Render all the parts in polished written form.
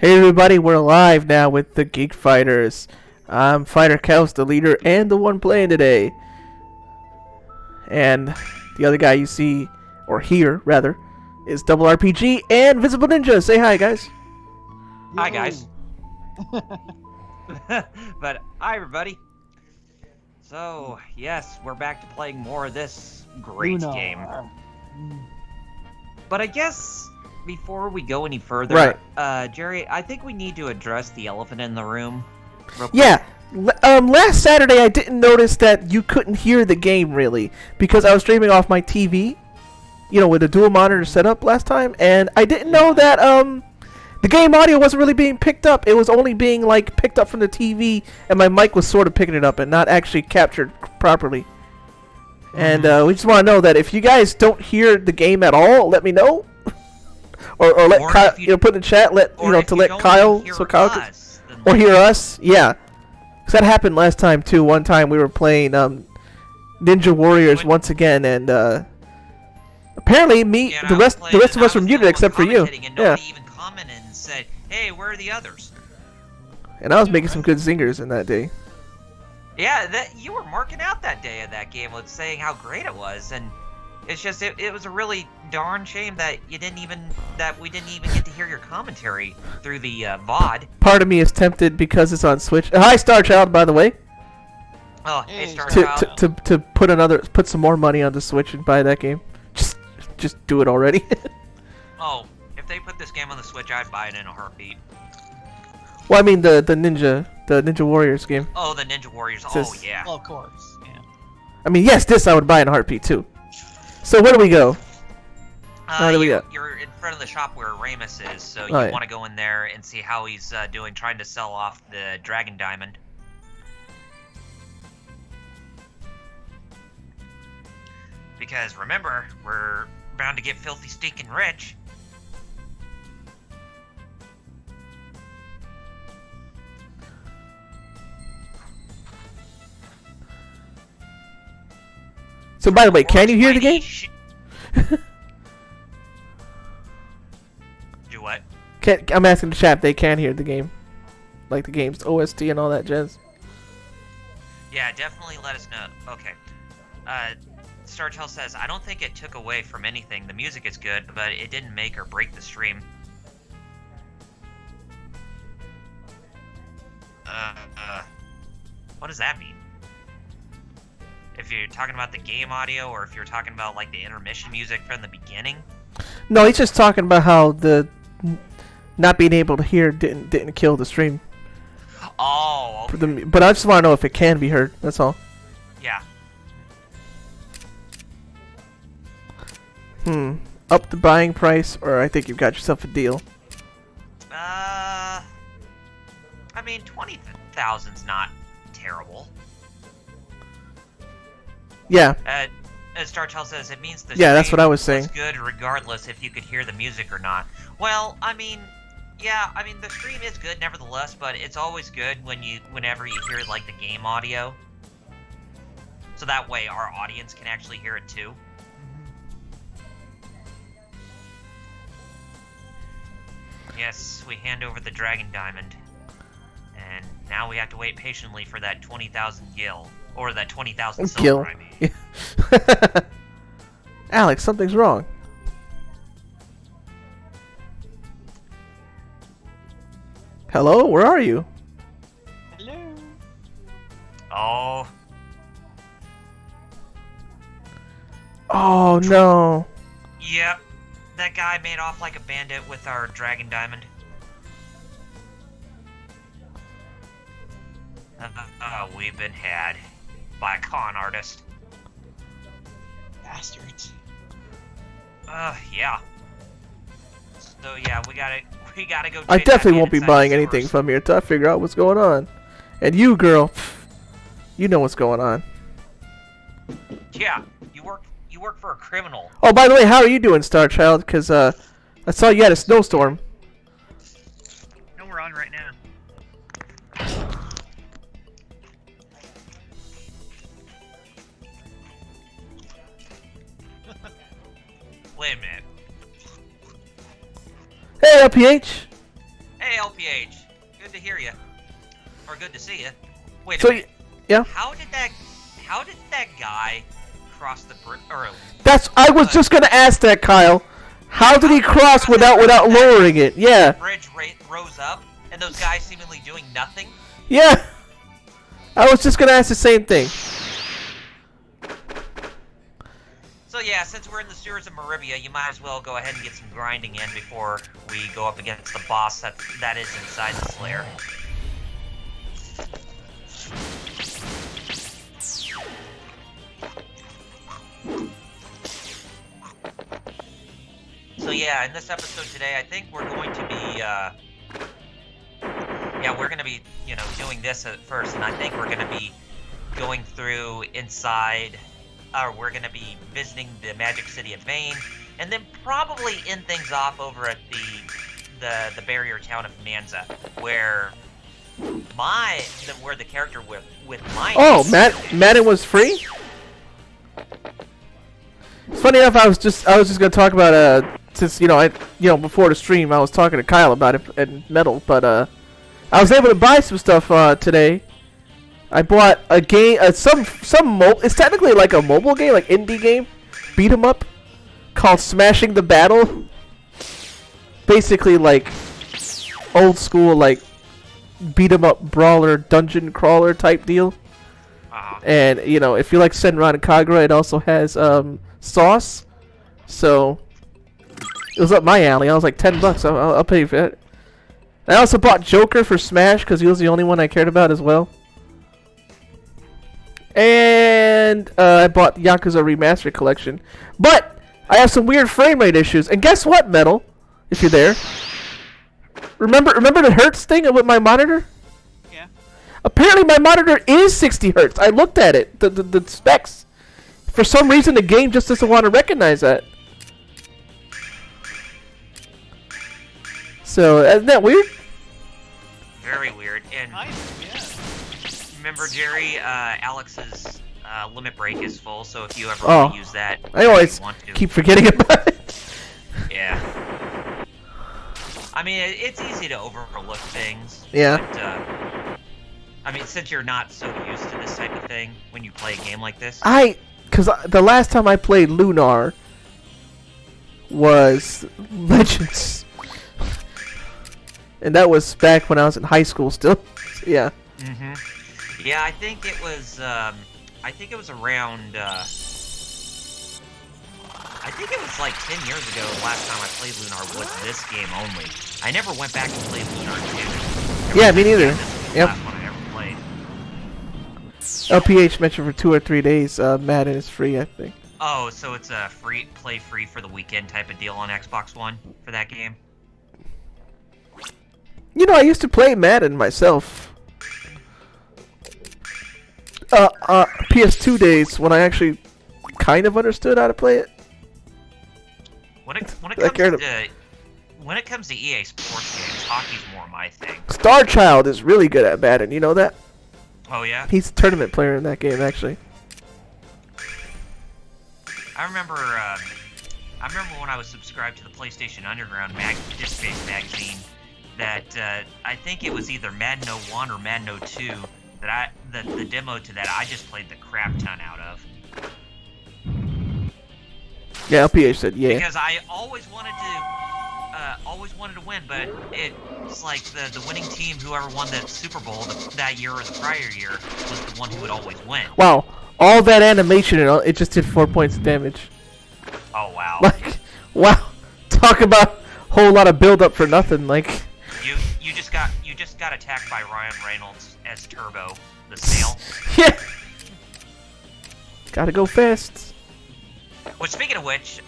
Hey everybody, we're live now with the Geek Fighters. I'm Fighter Kels, the leader and the one playing today. And the other guy you see, or hear rather, is Double RPG and Visible Ninja. Say hi, guys. Hi guys. But hi everybody. So yes, we're back to playing more of this great Lunar. game. But I guess before we go any further, Jerry, I think we need to address the elephant in the room. Real quick. Yeah, last Saturday I didn't notice that you couldn't hear the game really because I was streaming off my TV, with a dual monitor setup last time, and I didn't know that the game audio wasn't really being picked up. It was only being picked up from the TV, and my mic was sort of picking it up and not actually captured properly. And we just want to know that if you guys don't hear the game at all, let me know. Or let Kyle, put in the chat, let Kyle, so Kyle could, or hear us, yeah. Cause that happened last time too. One time we were playing Ninja Warriors once again, and apparently the rest of us were muted except for you. And nobody even commented and said, "Hey, where are the others?" And I was making some good zingers in that day. Yeah, you were marking out that day of that game with saying how great it was, and it's just it was a really darn shame that we didn't even get to hear your commentary through the VOD. Part of me is tempted because it's on Switch. Hi, Star Child, by the way. Oh, hey, Star Child. To put some more money on the Switch and buy that game. Just do it already. Oh, if they put this game on the Switch, I'd buy it in a heartbeat. Well, I mean the Ninja Warriors game. Oh, the Ninja Warriors. Just, oh yeah. Well, of course. Yeah. I mean, yes, this I would buy in a heartbeat too. So where do we go? You're in front of the shop where Ramus is, so you want to go in there and see how he's doing, trying to sell off the Dragon Diamond. Because remember, we're bound to get filthy stinking rich. So by the way, can you hear the game? Do what? I'm asking the chat if they can hear the game. Like the game's OST and all that jazz. Yeah, definitely let us know. Okay. Startel says, I don't think it took away from anything. The music is good, but it didn't make or break the stream. What does that mean? If you're talking about the game audio, or if you're talking about like the intermission music from the beginning? No, he's just talking about how the not being able to hear didn't kill the stream. Oh, okay. But I just want to know if it can be heard. That's all. Yeah. Up the buying price, or I think you've got yourself a deal. I mean, 20,000's not terrible. Yeah. As Startel says, it means the that's what I was saying. It's good regardless if you could hear the music or not. Well, I mean, yeah, the stream is good nevertheless, but it's always good whenever you hear like the game audio. So that way our audience can actually hear it too. Yes, we hand over the Dragon Diamond. And now we have to wait patiently for that 20,000 gil. Or that 20,000 silver, I mean. Alex, something's wrong. Hello, where are you? Hello. Oh. Oh no. Yep. That guy made off like a bandit with our Dragon Diamond. We've been had by a con artist. Bastards. Yeah. So yeah, we gotta go. I definitely won't be buying anything from here until I figure out what's going on. And you, girl, you know what's going on. Yeah, you work for a criminal. Oh, by the way, how are you doing, Star Child? Because I saw you had a snowstorm. No, we're on right now. Wait a minute. Hey, LPH. Hey, LPH. Good to hear you. Or good to see you. Wait a So, minute. yeah. How did that guy cross the bridge? Or I was just gonna ask that, Kyle. How did he cross without lowering it? Yeah. bridge rose up, and those guys seemingly doing nothing? Yeah. I was just gonna ask the same thing. So yeah, since we're in the sewers of Maribia, you might as well go ahead and get some grinding in before we go up against the boss that is inside the Slayer. So yeah, in this episode today, I think we're going to be, we're going to be, doing this at first, and I think we're going to be going through inside, or we're going to be visiting the Magic City of Vane, and then probably end things off over at the barrier town of Manza, where the character with my Madden was free. It's funny enough. I was just gonna talk about since before the stream I was talking to Kyle about it and Metal, but I was able to buy some stuff today. I bought a game, it's technically like a mobile game, like indie game, beat 'em up, called Smashing the Battle. Basically like old school like beat 'em up brawler dungeon crawler type deal. And if you like Senran and Kagura, it also has Sauce. So it was up my alley. I was like $10. I'll pay for it. I also bought Joker for Smash because he was the only one I cared about as well. And I bought Yakuza Remastered Collection. But I have some weird frame rate issues. And guess what, Metal? If you're there. Remember the hertz thing with my monitor? Yeah. Apparently my monitor is 60 hertz. I looked at it. The specs. For some reason the game just doesn't want to recognize that. So, isn't that weird? Very weird. And remember, Jerry, Alex's limit break is full, so if you ever want to use that, I always keep forgetting about it. Yeah. I mean, it's easy to overlook things. Yeah. But, I mean, since you're not so used to this type of thing when you play a game like this. Because the last time I played Lunar was Legends. And that was back when I was in high school still. So, yeah. Mhm. Yeah, I think it was around I think it was like 10 years ago the last time I played Lunar with this game only. I never went back and played Lunar 2. Yeah, me neither. This was the Yep. last one I ever played. LPH mentioned for 2 or 3 days Madden is free, I think. Oh, so it's a free for the weekend type of deal on Xbox One for that game? I used to play Madden myself. PS2 days when I actually kind of understood how to play it. When it comes to EA Sports games, hockey's more my thing. Star Child is really good at Madden, you know that? Oh yeah? He's a tournament player in that game, actually. I remember when I was subscribed to the PlayStation Underground disc-based magazine that I think it was either Madden 01 or Madden 02 that the demo to that I just played the crap ton out of. Yeah, LPH said yeah. Because I always wanted to win, but it's like the winning team, whoever won the Super Bowl that year or the prior year, was the one who would always win. Wow, all that animation and it just did 4 points of damage. Oh wow! Like, wow, talk about a whole lot of build up for nothing. Like, you just got attacked by Ryan Reynolds as Turbo, the snail. Yeah, gotta go fast. Well, speaking of which,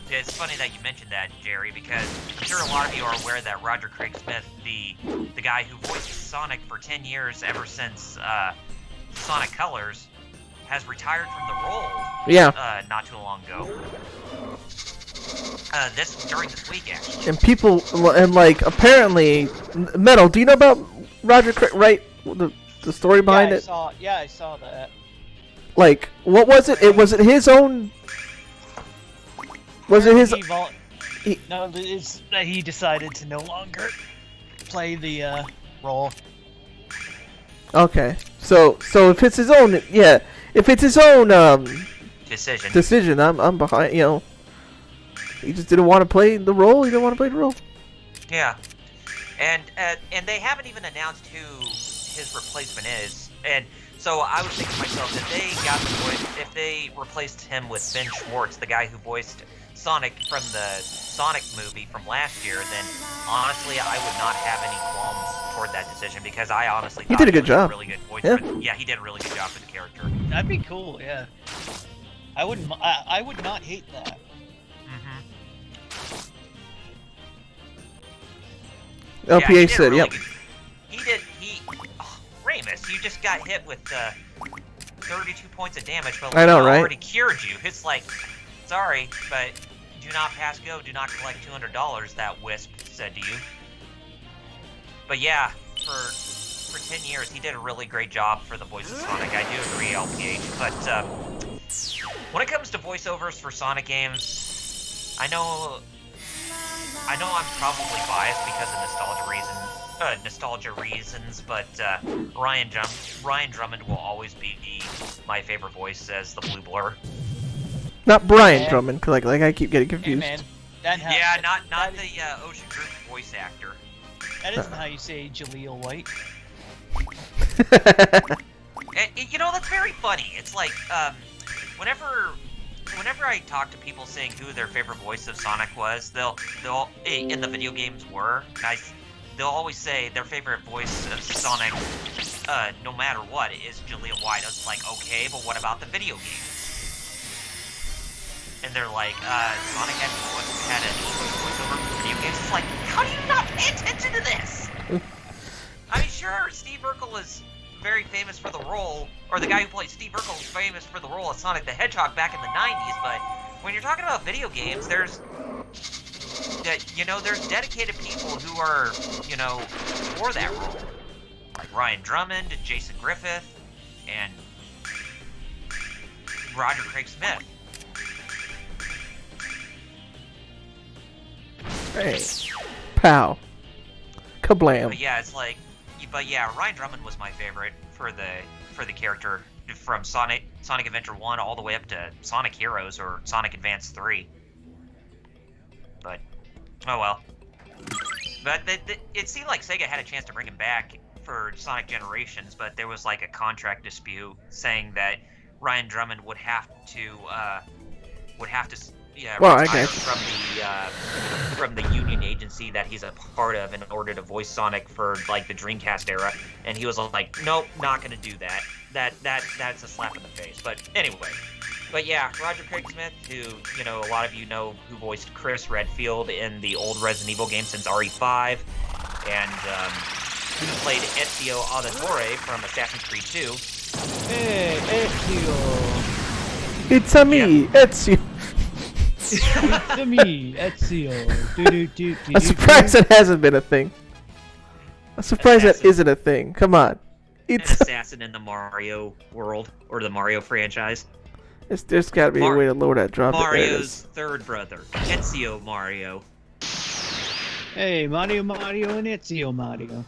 it's funny that you mentioned that, Jerry, because I'm sure a lot of you are aware that Roger Craig Smith, the guy who voiced Sonic for 10 years ever since Sonic Colors, has retired from the role. Yeah. Not too long ago. During this week, actually. And people, and like, apparently, Metal, do you know about Roger Craig, right? The story behind it? I saw that. Like, what was it? Was it his own? Was it his? No, it's that he decided to no longer play the role. Okay. So if it's his own, if it's his own decision, I'm behind. You know, he just didn't want to play the role. He didn't want to play the role. Yeah, and they haven't even announced who his replacement is. And so I was thinking to myself, if they replaced him with Ben Schwartz, the guy who voiced Sonic from the Sonic movie from last year, then honestly I would not have any qualms toward that decision, because I honestly thought he did a good job. Really good voice. Yeah. Yeah, he did a really good job for the character. That'd be cool. Yeah. I wouldn't. I would not hate that. LPA said, "Yep." Ramus, you just got hit with 32 points of damage, but I know, right? already cured you. It's like, sorry, but do not pass go, do not collect $200, that Wisp said to you. But yeah, for 10 years, he did a really great job for the voice of Sonic. I do agree, LPH, but when it comes to voiceovers for Sonic games, I know I'm probably biased because of nostalgia reasons, but Ryan Drummond will always be my favorite voice as the Blue Blur. Not Brian Drummond, like I keep getting confused. Hey, man, not the Ocean Group voice actor. That isn't how you say Jaleel White. You know, that's very funny. It's like whenever I talk to people saying who their favorite voice of Sonic was, they'll in the video games were, they'll always say their favorite voice of Sonic, no matter what, is Jaleel White. I was like, okay, but what about the video games? And they're like, Sonic had an English voiceover for video games. It's like, how do you not pay attention to this? I mean, sure, Steve Urkel is very famous for the role, or the guy who played Steve Urkel is famous for the role of Sonic the Hedgehog back in the 90s, but when you're talking about video games, there's dedicated people who are, for that role. Like Ryan Drummond, Jason Griffith, and Roger Craig Smith. Hey, pow, kablam. But yeah, Ryan Drummond was my favorite for the character from Sonic Adventure 1 all the way up to Sonic Heroes or Sonic Advance 3. But oh well. But it seemed like Sega had a chance to bring him back for Sonic Generations, but there was like a contract dispute saying that Ryan Drummond would have to retire from the union agency that he's a part of in order to voice Sonic for like the Dreamcast era, and he was like, nope, not gonna do that. That's a slap in the face. But anyway, but yeah, Roger Craig Smith, who a lot of you know, who voiced Chris Redfield in the old Resident Evil games since RE5, and who played Ezio Auditore from Assassin's Creed 2. Hey, Ezio. It's a me, Ezio. It's me, Ezio. I'm surprised that hasn't been a thing. I'm surprised that isn't a thing. Come on. An assassin in the Mario world, or the Mario franchise. There's gotta be a way to lower that drop. Mario's third brother, Ezio Mario. Hey, Mario, and Ezio Mario.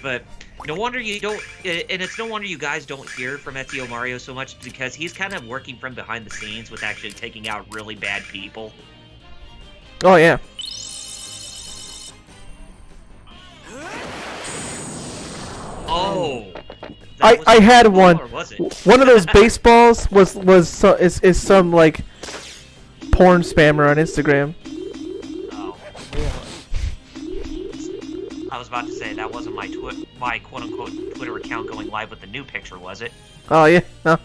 But no wonder you don't, and it's no wonder you guys don't hear from Ezio Mario so much, because he's kind of working from behind the scenes with actually taking out really bad people. Oh yeah. Oh. I had one. Or was it? One of those baseballs is some like porn spammer on Instagram. Oh. I was about to say that wasn't my quote unquote Twitter account going live with the new picture, was it? Oh yeah, no,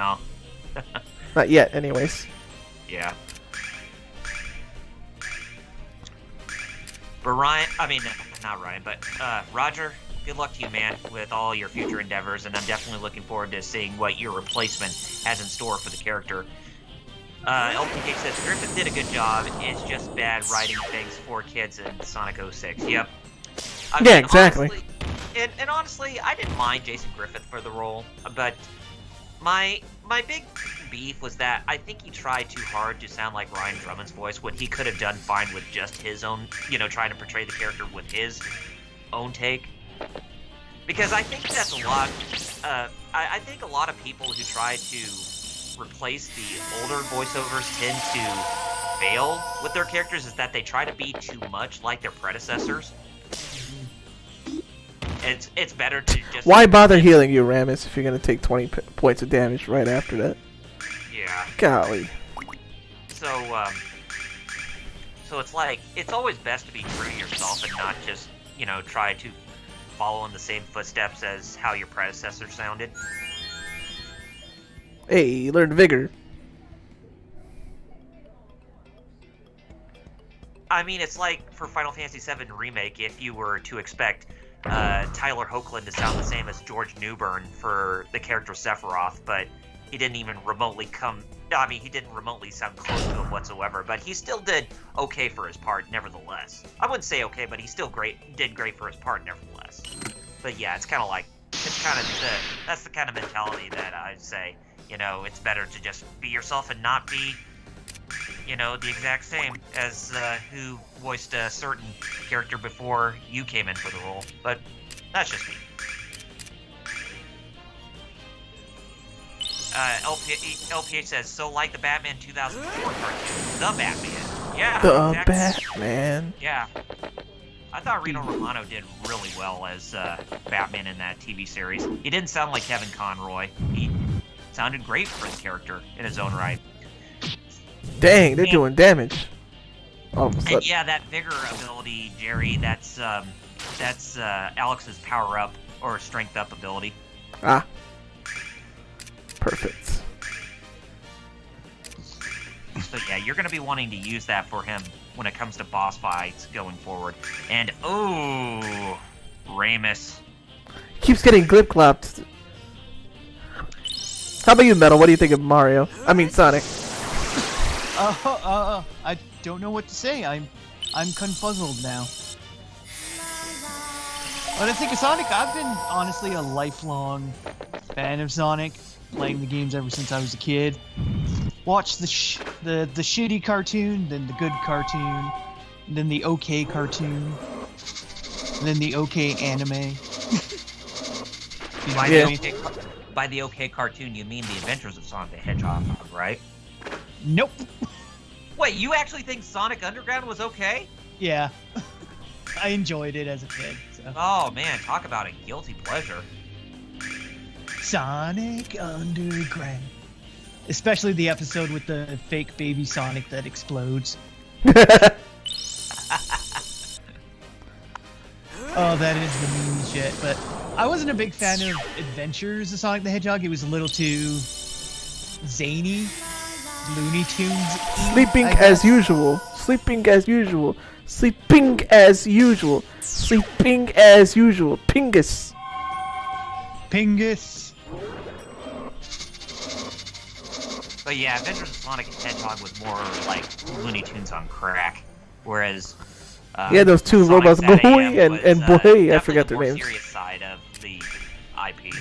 No. not yet. Anyways. Yeah. But Roger, good luck to you, man, with all your future endeavors, and I'm definitely looking forward to seeing what your replacement has in store for the character. LPK says, Griffith did a good job, it's just bad writing things for kids in Sonic 06. Yep. Exactly. Honestly, and honestly, I didn't mind Jason Griffith for the role, but My big beef was that I think he tried too hard to sound like Ryan Drummond's voice when he could have done fine with just his own, trying to portray the character with his own take. Because I think that's a lot. I think a lot of people who try to replace the older voiceovers tend to fail with their characters. Is that they try to be too much like their predecessors. It's better to just. Why bother healing you, Ramus, if you're gonna take 20 points of damage right after that? Yeah. Golly. So it's like it's always best to be true to yourself and not just try to follow in the same footsteps as how your predecessor sounded. Hey, you learned Vigor. I mean, it's like for Final Fantasy VII Remake, if you were to expect Tyler Hoechlin to sound the same as George Newbern for the character Sephiroth, but he didn't even remotely he didn't remotely sound close to him whatsoever, but he still did okay for his part, nevertheless. I wouldn't say okay, but he still did great for his part, nevertheless. But yeah, that's the kind of mentality that I'd say, it's better to just be yourself and not be, the exact same as who voiced a certain character before you came in for the role. But that's just me. LPH says, so like the Batman 2004 cartoon, the Batman. Yeah, The exactly. Batman. Yeah. I thought Reno Romano did really well as Batman in that TV series. He didn't sound like Kevin Conroy. He sounded great for his character in his own right. Dang, they're doing damage. All of a sudden. And yeah, that Vigor ability, Jerry, that's Alex's power-up or strength-up ability. Ah. Perfect. So yeah, you're going to be wanting to use that for him when it comes to boss fights going forward. And, oh, Ramus. Keeps getting glip-glopped. How about you, Metal? What do you think of Mario? I mean, Sonic. I don't know what to say. I'm confuzzled now. When I think of Sonic, I've been honestly a lifelong fan of Sonic, playing the games ever since I was a kid. Watched the shitty cartoon, then the good cartoon, then the okay cartoon, and then the okay anime. By the okay cartoon, you mean the Adventures of Sonic the Hedgehog, right? Nope. Wait, you actually think Sonic Underground was okay? Yeah. I enjoyed it as a kid. So. Oh man, talk about a guilty pleasure. Sonic Underground. Especially the episode with the fake baby Sonic that explodes. Oh, that is the mean shit. But I wasn't a big fan of Adventures of Sonic the Hedgehog. It was a little too zany. Looney Tunes. Sleeping as usual. Sleeping as usual. Sleeping as usual. Sleeping as usual. Pingus. Pingus. But yeah, Adventures of Sonic the Hedgehog was more like Looney Tunes on crack, whereas yeah, those two Sonic robots, Sat Boy AM and was, Boy, I forgot their the more names. serious side of the IP,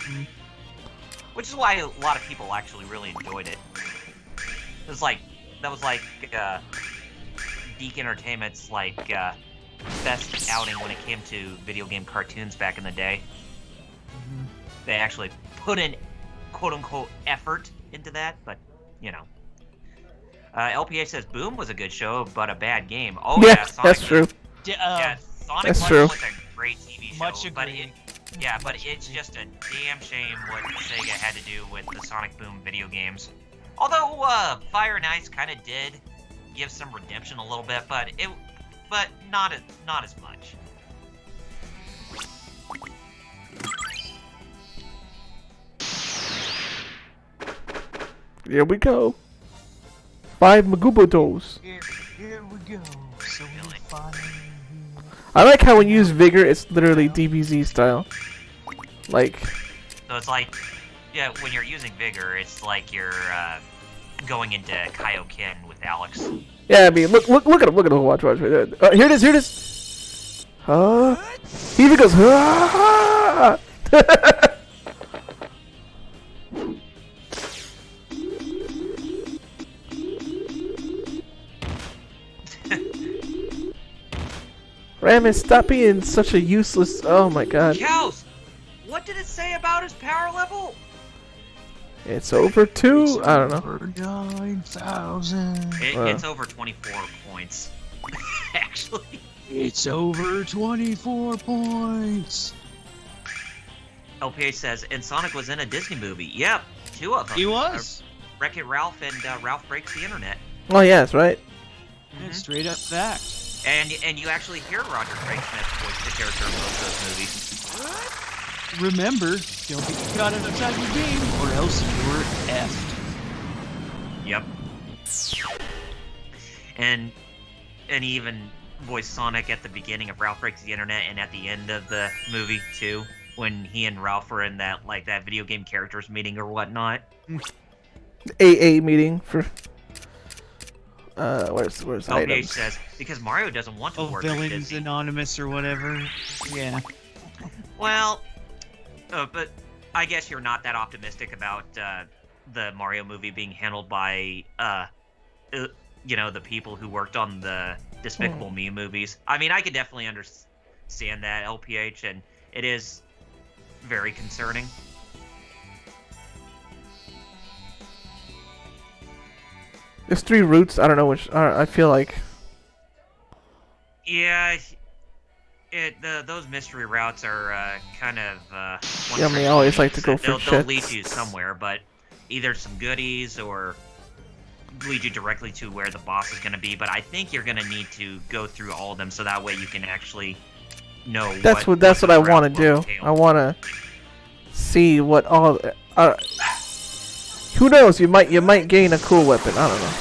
which is why a lot of people actually really enjoyed it. That was like Geek Entertainment's best outing when it came to video game cartoons back in the day. They actually put in quote-unquote effort into that, but LPA says Boom was a good show, but a bad game. Oh yeah, Sonic that's true. Yeah, Sonic That's Boom true. was a great TV show, Much but agreed. but it's just a damn shame what Sega had to do with the Sonic Boom video games. Although Fire and Ice kind of did give some redemption a little bit, but not as much. Here we go. 5 Magubotos. Here we go. So Really? I like how when you use Vigor, it's literally DBZ style. Like, So it's like, yeah, when you're using Vigor, it's like you're going into Kaioken with Alex. yeah, I mean, look at him, watch. Here it is. He even goes, Ramus, stop being such a useless. Oh my god. Cows! What did it say about his power level? It's over 2. I don't know. Over 9,000. It's over 24 points. Actually. It's over 24 points. LPH says, and Sonic was in a Disney movie. Yep, 2 of them. He was. Wreck-It Ralph and Ralph Breaks the Internet. Oh yeah, that's right. Yeah, straight up fact. And you actually hear Roger Craig Smith voice the character in both those movies. Remember, don't get caught outside your game, or else you're effed. Yep. And he even voiced Sonic at the beginning of Ralph Breaks the Internet and at the end of the movie too, when he and Ralph were in that video game characters meeting or whatnot. AA meeting for. Where's LPH items? says because Mario doesn't want to work at Villains Disney. Anonymous or whatever. Yeah. Well, but I guess you're not that optimistic about the Mario movie being handled by the people who worked on the Despicable Me movies. I mean, I could definitely understand that, LPH, and it is very concerning. There's 3 routes. I don't know which. I feel like. Yeah, those mystery routes are kind of. Yeah, I mean, I always like to go for they'll lead shits. you somewhere, but either some goodies or lead you directly to where the boss is going to be. But I think you're going to need to go through all of them so that way you can actually know. That's what I want to do. I want to see what all. Who knows? You might gain a cool weapon. I don't know.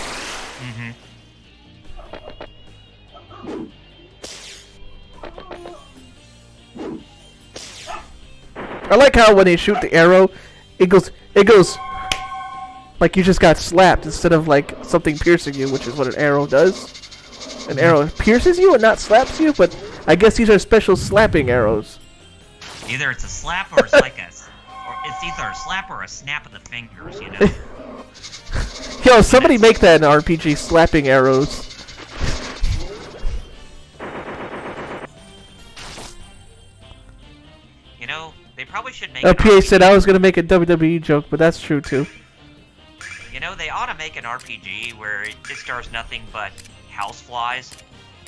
I like how when they shoot the arrow, it goes like you just got slapped instead of like something piercing you, which is what an arrow does. An arrow pierces you and not slaps you, but I guess these are special slapping arrows. Either it's a slap or it's like it's either a slap or a snap of the fingers, you know. Yo, somebody make that in RPG, slapping arrows. You know, they probably should make. PA said I was gonna make a WWE joke, but that's true too. You know, they ought to make an RPG where it stars nothing but houseflies.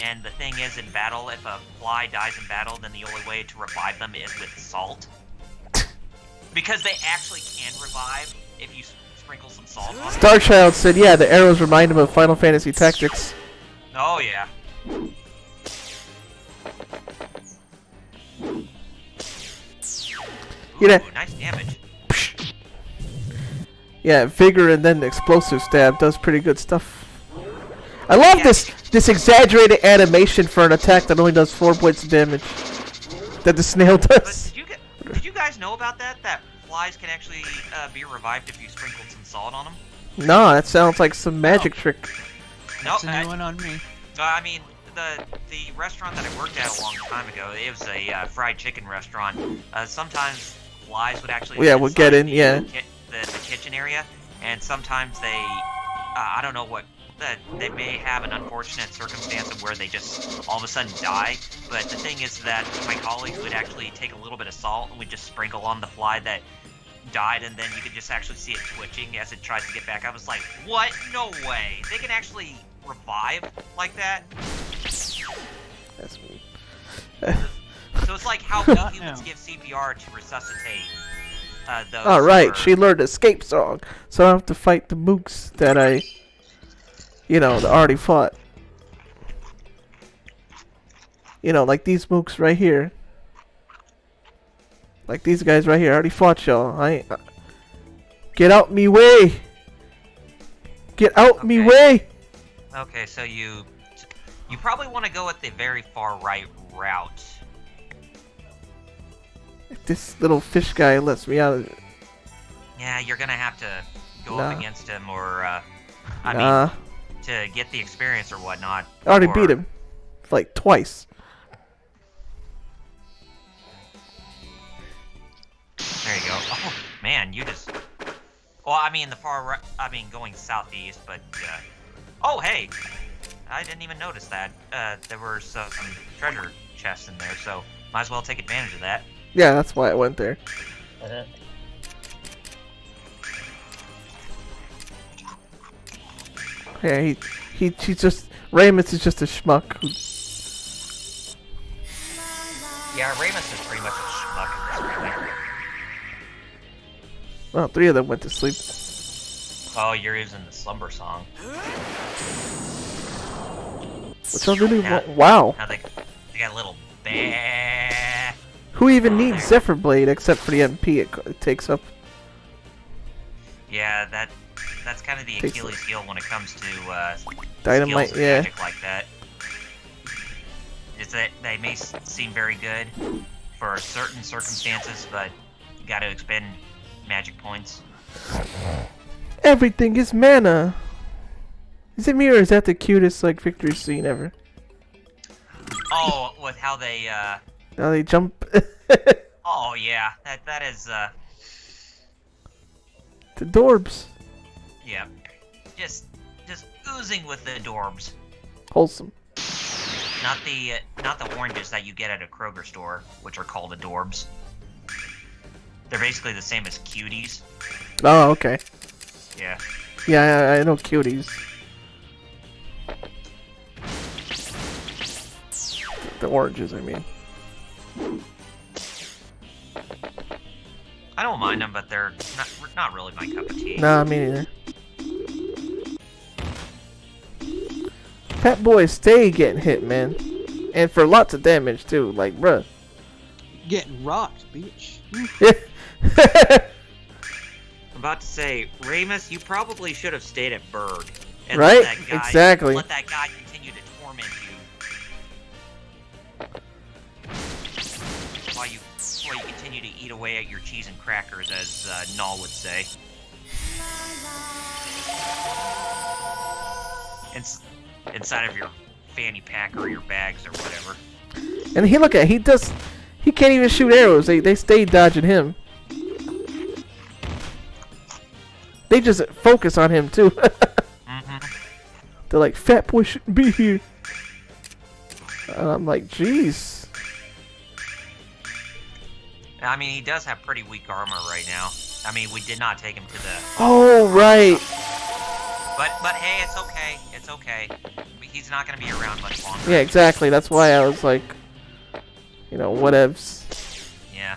And the thing is, in battle, if a fly dies in battle, then the only way to revive them is with salt. Because they actually can revive if you sprinkle some salt on them. Starchild said, yeah, the arrows remind him of Final Fantasy Tactics. Oh, yeah. You know, nice damage. yeah, Vigor and then the Explosive Stab does pretty good stuff. I love this exaggerated animation for an attack that only does 4 points of damage. That the snail does. But did you guys know about that? That flies can actually be revived if you sprinkled some salt on them? No, that sounds like some magic trick. That's a new one on me. I mean, the restaurant that I worked at a long time ago, it was a fried chicken restaurant. Sometimes flies would actually would get in, the kitchen area, and sometimes they, I don't know what, they may have an unfortunate circumstance of where they just all of a sudden die, but the thing is that my colleagues would actually take a little bit of salt and would just sprinkle on the fly that died, and then you could just actually see it twitching as it tries to get back up. It's like, what? No way. They can actually revive like that? That's me. So it's like how we humans give CPR to resuscitate those. Alright, she learned Escape Song, so I don't have to fight the mooks that I, that already fought. Like these mooks right here. Like these guys right here. I already fought y'all. Get out me way! Get out me way! Okay, so you probably want to go with the very far right route. If this little fish guy lets me out of it. Yeah, you're gonna have to go up against him, or I mean, to get the experience or whatnot. I already beat him, like twice. There you go. Oh man, you just. Well, I mean the far right. I mean going southeast, but. Oh hey, I didn't even notice that. There were some treasure chests in there, so might as well take advantage of that. Yeah, that's why I went there. Yeah, he's just Ramus is just a schmuck. Yeah, Ramus is pretty much a schmuck in this remake. Well, 3 of them went to sleep. Oh, you're using the slumber song. Which I really Yeah. wow. Now they got a little bah. Who even needs Zephyr Blade except for the MP it takes up? Yeah, that's kind of the Takes Achilles heel when it comes to Dynamite, skills and yeah. magic like that. Is that they may seem very good for certain circumstances, but you got to expend magic points. Everything is mana. Is it me or is that the cutest like victory scene ever? Oh, with how they Now they jump. oh yeah, that is The Dorbs. yeah, just oozing with the adorbs. Wholesome. Not the oranges that you get at a Kroger store, which are called adorbs. They're basically the same as cuties. Oh, okay. Yeah. Yeah, I know cuties. The oranges, I mean. I don't mind them, but they're not really my cup of tea. Nah, me neither. Fat boys stay getting hit, man. And for lots of damage, too. Like, bruh. Getting rocked, bitch. I'm about to say, Ramus, you probably should have stayed at Berg. And Right? Let that guy, Exactly. Let that guy continue to torment you. While you continue to eat away at your cheese and crackers, as Null would say. Inside of your fanny pack or your bags or whatever. And he can't even shoot arrows. They stay dodging him. They just focus on him, too. They're like, fat boy shouldn't be here. And I'm like, jeez. I mean, he does have pretty weak armor right now. I mean, we did not take him to the... Oh, right. But hey, it's okay. It's okay. He's not going to be around much longer. Yeah, exactly. That's why I was like, you know, whatevs. Yeah.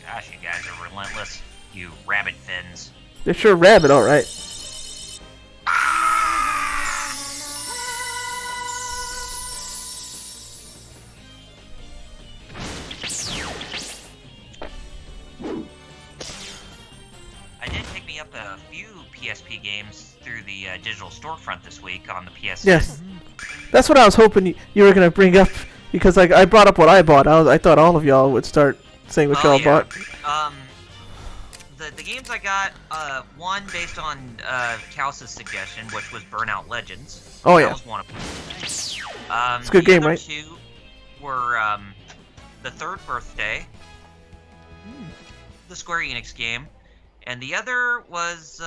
Gosh, you guys are relentless. You rabbit fins. They're sure rabbit, alright. I did pick me up a few PSP games through the digital storefront this week on the PS. Yes. That's what I was hoping you were going to bring up. Because like I brought up what I bought. I thought all of y'all would start saying what y'all bought. The games I got, one based on Kaus's suggestion, which was Burnout Legends. Oh, yeah. That was one of them. It's a good game, right? The other two were the Third Birthday, the Square Enix game, and the other was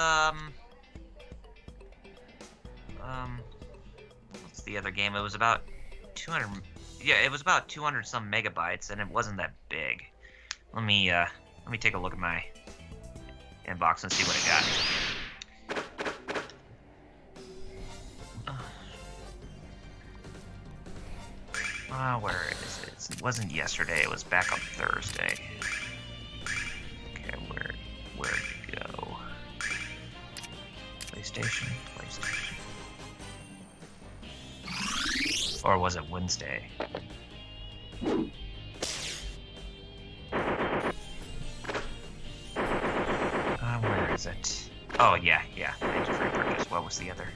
what's the other game? It was about 200. Yeah, it was about 200 some megabytes, and it wasn't that big. Let me take a look at my inbox and see what I got. Where is it? It wasn't yesterday. It was back on Thursday. Okay, where'd it go? PlayStation. Or was it Wednesday? Where is it? Oh, yeah. Thank you for your purchase. What was the other?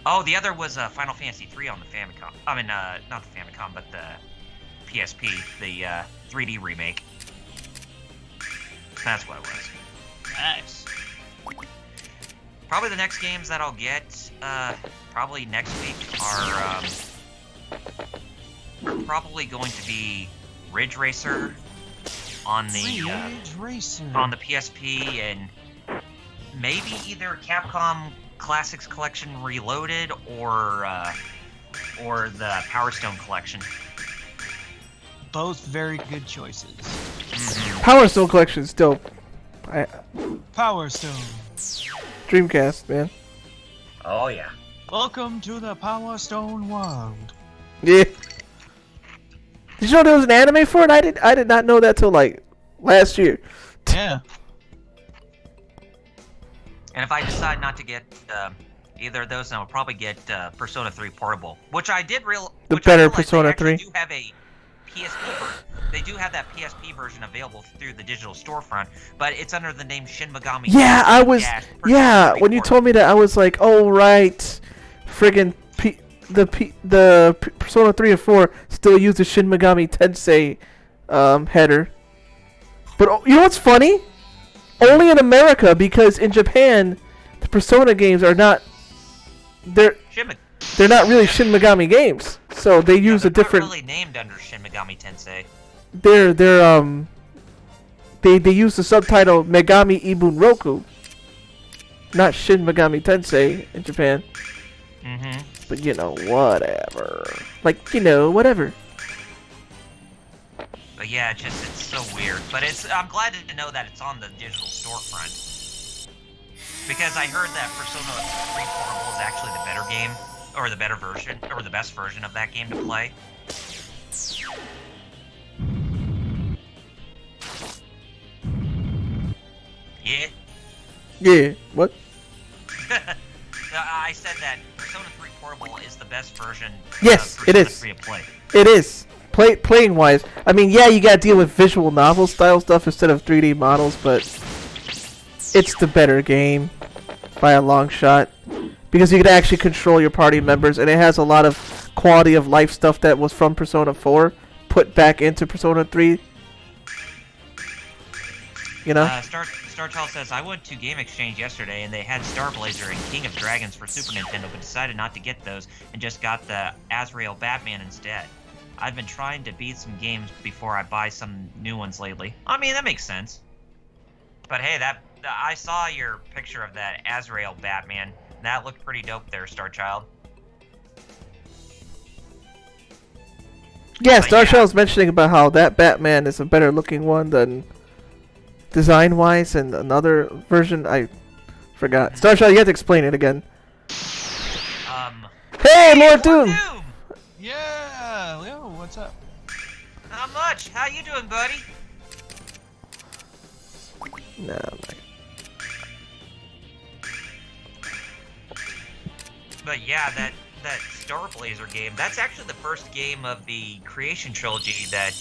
Oh, the other was Final Fantasy 3 on the Famicom. I mean, not the Famicom, but the PSP, the 3D remake. That's what it was. Nice. Probably the next games that I'll get, probably next week, are are probably going to be Ridge Racer on the Ridge Racer. on the PSP, and maybe either Capcom Classics Collection Reloaded or the Power Stone Collection. Both very good choices. Power Stone Collection's dope. Power Stone. Dreamcast, man. Oh yeah. Welcome to the Power Stone world. Yeah. Did you know there was an anime for it? I did not know that till like last year. Yeah. And if I decide not to get either of those, then I'll probably get Persona 3 Portable, which I did The which better I realized Persona they actually 3. do have a PSP they do have that PSP version available through the digital storefront, but it's under the name Shin Megami. Yeah, I was. Persona Yeah, 3 when you Portable. told me that, I was like, oh right, friggin' the Persona 3 and 4 still use the Shin Megami Tensei header. But you know what's funny? Only in America, because in Japan, the Persona games are not. They're not really Shin Megami games, so they use a different. Not really named under Shin Megami Tensei. They use the subtitle Megami Ibun Roku, not Shin Megami Tensei in Japan. Mm-hmm. But you know, whatever. Like, you know, whatever. But yeah, it's so weird. But I'm glad to know that it's on the digital storefront. Because I heard that Persona 3 Portable is actually the better game, or the better version, or the best version of that game to play. Yeah. Yeah. What? I said that Persona 3 Portable is the best version Yes, of it Persona is. 3 to play. It is. Playing wise, I mean, yeah, you gotta deal with visual novel style stuff instead of 3D models, but it's the better game by a long shot because you can actually control your party members, and it has a lot of quality of life stuff that was from Persona 4 put back into Persona 3. You know? Star Child says, I went to Game Exchange yesterday and they had Star Blazer and King of Dragons for Super Nintendo, but decided not to get those and just got the Azrael Batman instead. I've been trying to beat some games before I buy some new ones lately. I mean, that makes sense. But hey, I saw your picture of that Azrael Batman. That looked pretty dope there, Star Child. Yeah, But Star yeah. Child's mentioning about how that Batman is a better looking one than design wise, and another version I forgot. Star Child, you have to explain it again. Hey, Lord Doom! Yeah. Yo, what's up? Not much. How you doing, buddy? No, I'm not. But yeah, that Star Blazer game, that's actually the first game of the Creation Trilogy that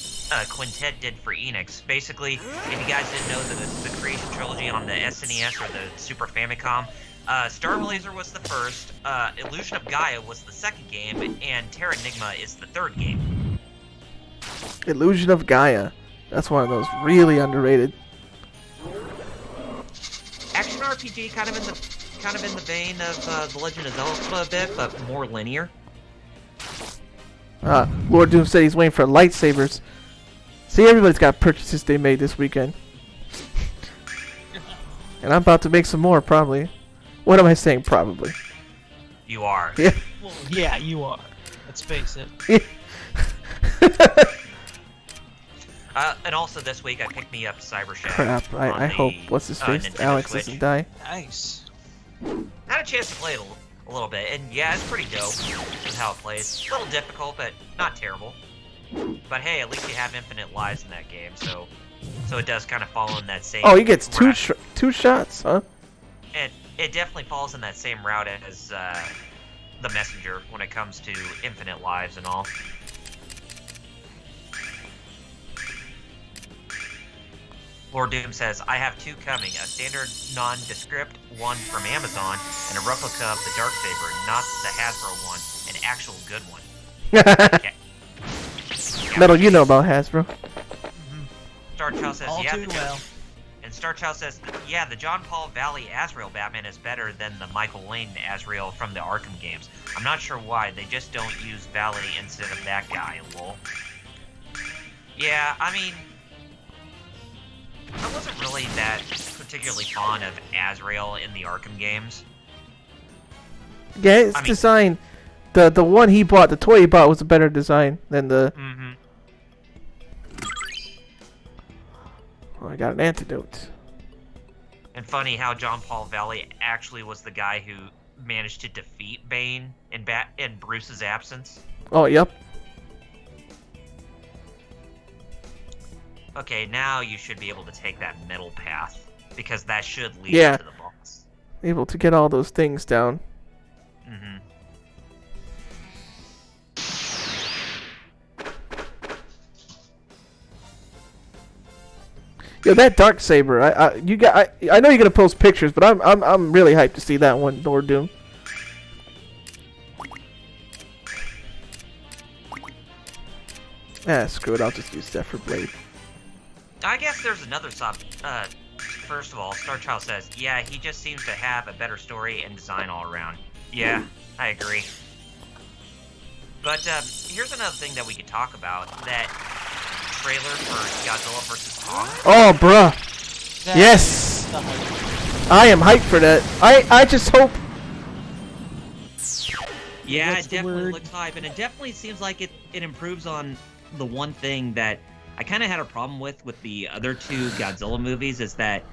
Quintet did for Enix. Basically, if you guys didn't know, the Creation Trilogy on the SNES or the Super Famicom, Star Blazer was the first, Illusion of Gaia was the second game, and Terra Enigma is the third game. Illusion of Gaia. That's one of those really underrated. Action RPG, kind of in the vein of The Legend of Zelda a bit, but more linear. Lord Doom said he's waiting for lightsabers. See, everybody's got purchases they made this weekend. And I'm about to make some more, probably. What am I saying, probably? You are. Yeah. Well, yeah, you are. Let's face it. And also this week I picked me up Cyber Shadow. Crap, I hope, what's his face? Nintendo Alex Switch. doesn't die. Nice. Had a chance to play it a little bit, and yeah, it's pretty dope with how it plays. A little difficult, but not terrible. But hey, at least you have infinite lives in that game, so it does kind of fall in that same. Oh, he gets route. two shots, huh? And it definitely falls in that same route as the Messenger when it comes to infinite lives and all. Lord Doom says, I have two coming, a standard nondescript one from Amazon, and a replica of the Darksaber, not the Hasbro one, an actual good one. Okay. Metal, you know about Hasbro. Star Child says, All yeah, too well. and And Starchild says, yeah, the John Paul Valley Azrael Batman is better than the Michael Lane Azrael from the Arkham games. I'm not sure why, they just don't use Valley instead of that guy, lol. Yeah, I mean, I wasn't really that particularly fond of Azrael in the Arkham games. Yeah, his design, the one he bought, the toy he bought was a better design than the... Mm-hmm. Oh, I got an antidote. And funny how John Paul Valley actually was the guy who managed to defeat Bane in Bruce's absence. Oh, yep. Okay, now you should be able to take that middle path, because that should lead Yeah. to the boss. Able to get all those things down. Mm-hmm. Yo, that Darksaber, I know you're gonna post pictures, but I'm really hyped to see that one, Lord Doom. Ah, screw it, I'll just use Zephyr Blade. I guess there's another first of all, Starchild says, yeah, he just seems to have a better story and design all around. Yeah, I agree. But here's another thing that we could talk about. That trailer for Godzilla vs. Kong. Oh, bruh. Yes! I am hyped for that. I just hope... Yeah, What's it the definitely word? looks hype, and it definitely seems like it improves on the one thing that I kind of had a problem with the other two Godzilla movies, is that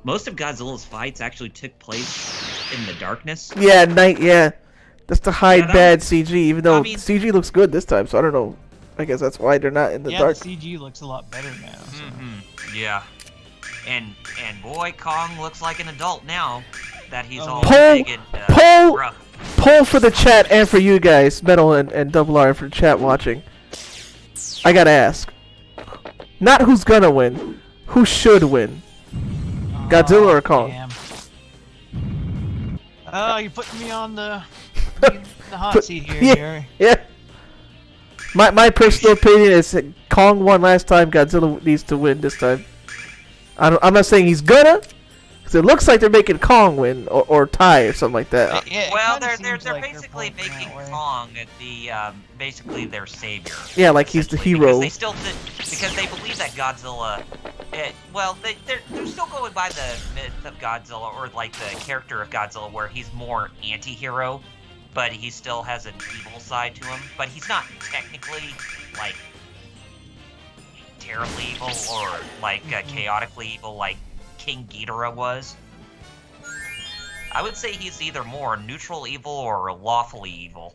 most of Godzilla's fights actually took place in the darkness. Yeah, night, yeah. That's to hide Yeah, bad CG, even though I mean- CG looks good this time, so I don't know. I guess that's why they're not in the Yeah, dark. the CG looks a lot better now. So. Mm-hmm. Yeah. And boy, Kong looks like an adult now that he's all Pull- big and pull- rough. Poll for the chat and for you guys, Metal and Double R, for the chat watching. I gotta ask. Not who's gonna win, who should win? Godzilla or Kong? Damn. Oh, you're putting me on the hot Put- seat here, yeah. Jerry. Yeah. My personal opinion is that Kong won last time. Godzilla needs to win this time. I'm not saying he's gonna, because it looks like they're making Kong win or tie or something like that. Yeah, it Well, kinda they're seems like basically pointing that making way. Kong the basically their savior. Yeah, like he's the essentially, hero. Because they believe that Godzilla. They're still going by the myth of Godzilla, or like the character of Godzilla, where he's more anti-hero, but he still has an evil side to him. But he's not technically like terribly evil or like chaotically evil like King Ghidorah was. I would say he's either more neutral evil or lawfully evil.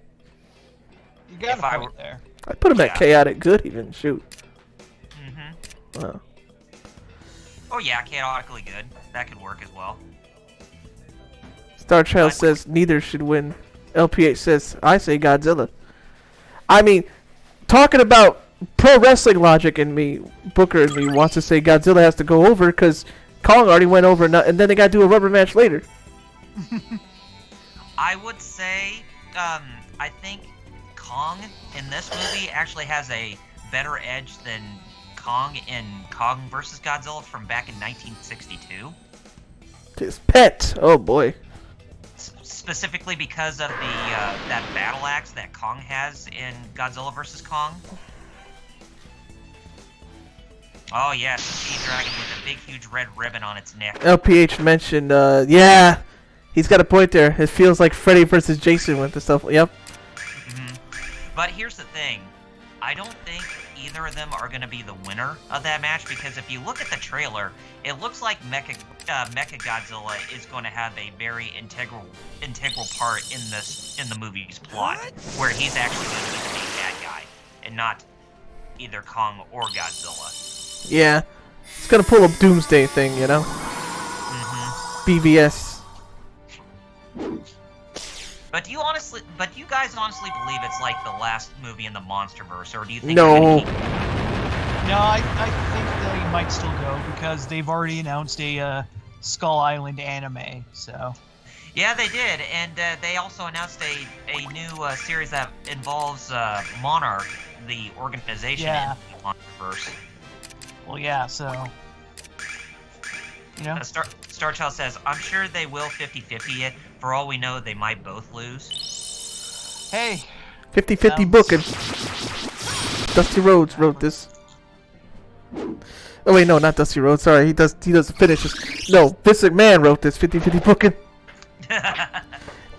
You got If a I point were- there. I put him at Yeah. chaotic good even. Shoot. Mm-hmm. Wow. Oh yeah, chaotically good. That could work as well. Starchild says neither should win. LPH says I say Godzilla. I mean, talking about pro wrestling logic in me, Booker and me wants to say Godzilla has to go over because Kong already went over, and then they got to do a rubber match later. I would say, I think Kong in this movie actually has a better edge than Kong in Kong vs. Godzilla from back in 1962. His pet. Oh boy. Specifically because of the that battle axe that Kong has in Godzilla vs. Kong. Oh yes, the sea dragon with a big huge red ribbon on its neck. LPH mentioned, yeah, he's got a point there. It feels like Freddy versus Jason with the stuff. Yep. Mhm. But here's the thing. I don't think either of them are going to be the winner of that match, because if you look at the trailer, it looks like Mecha Godzilla is going to have a very integral part in the movie's plot, where he's actually going to be the main bad guy, and not either Kong or Godzilla. Yeah. It's gonna pull a Doomsday thing, you know? Mm-hmm. BVS. But do you guys honestly believe it's like the last movie in the MonsterVerse, or do you think No. they're gonna keep- No, I think they might still go because they've already announced a Skull Island anime. So Yeah, they did, and they also announced a new series that involves Monarch, the organization Yeah. in the MonsterVerse. well, yeah. So You know? Starchild says, I'm sure they will 50-50 it. For all we know, they might both lose. Hey. 50-50 booking. Dusty Rhodes wrote this. Oh wait, no, not Dusty Rhodes. Sorry, he does the finishes. No, Vince McMahon wrote this 50-50 booking.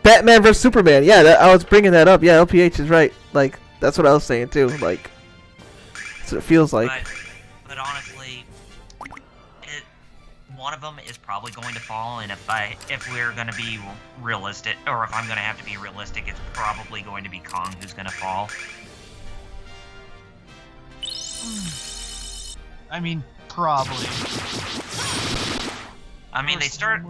Batman vs Superman. Yeah, I was bringing that up. Yeah, LPH is right. Like that's what I was saying too. Like that's what it feels like. But honestly, one of them is probably going to fall. And if we're going to be realistic, or if I'm going to have to be realistic, it's probably going to be Kong who's going to fall. I mean, probably. I mean, they started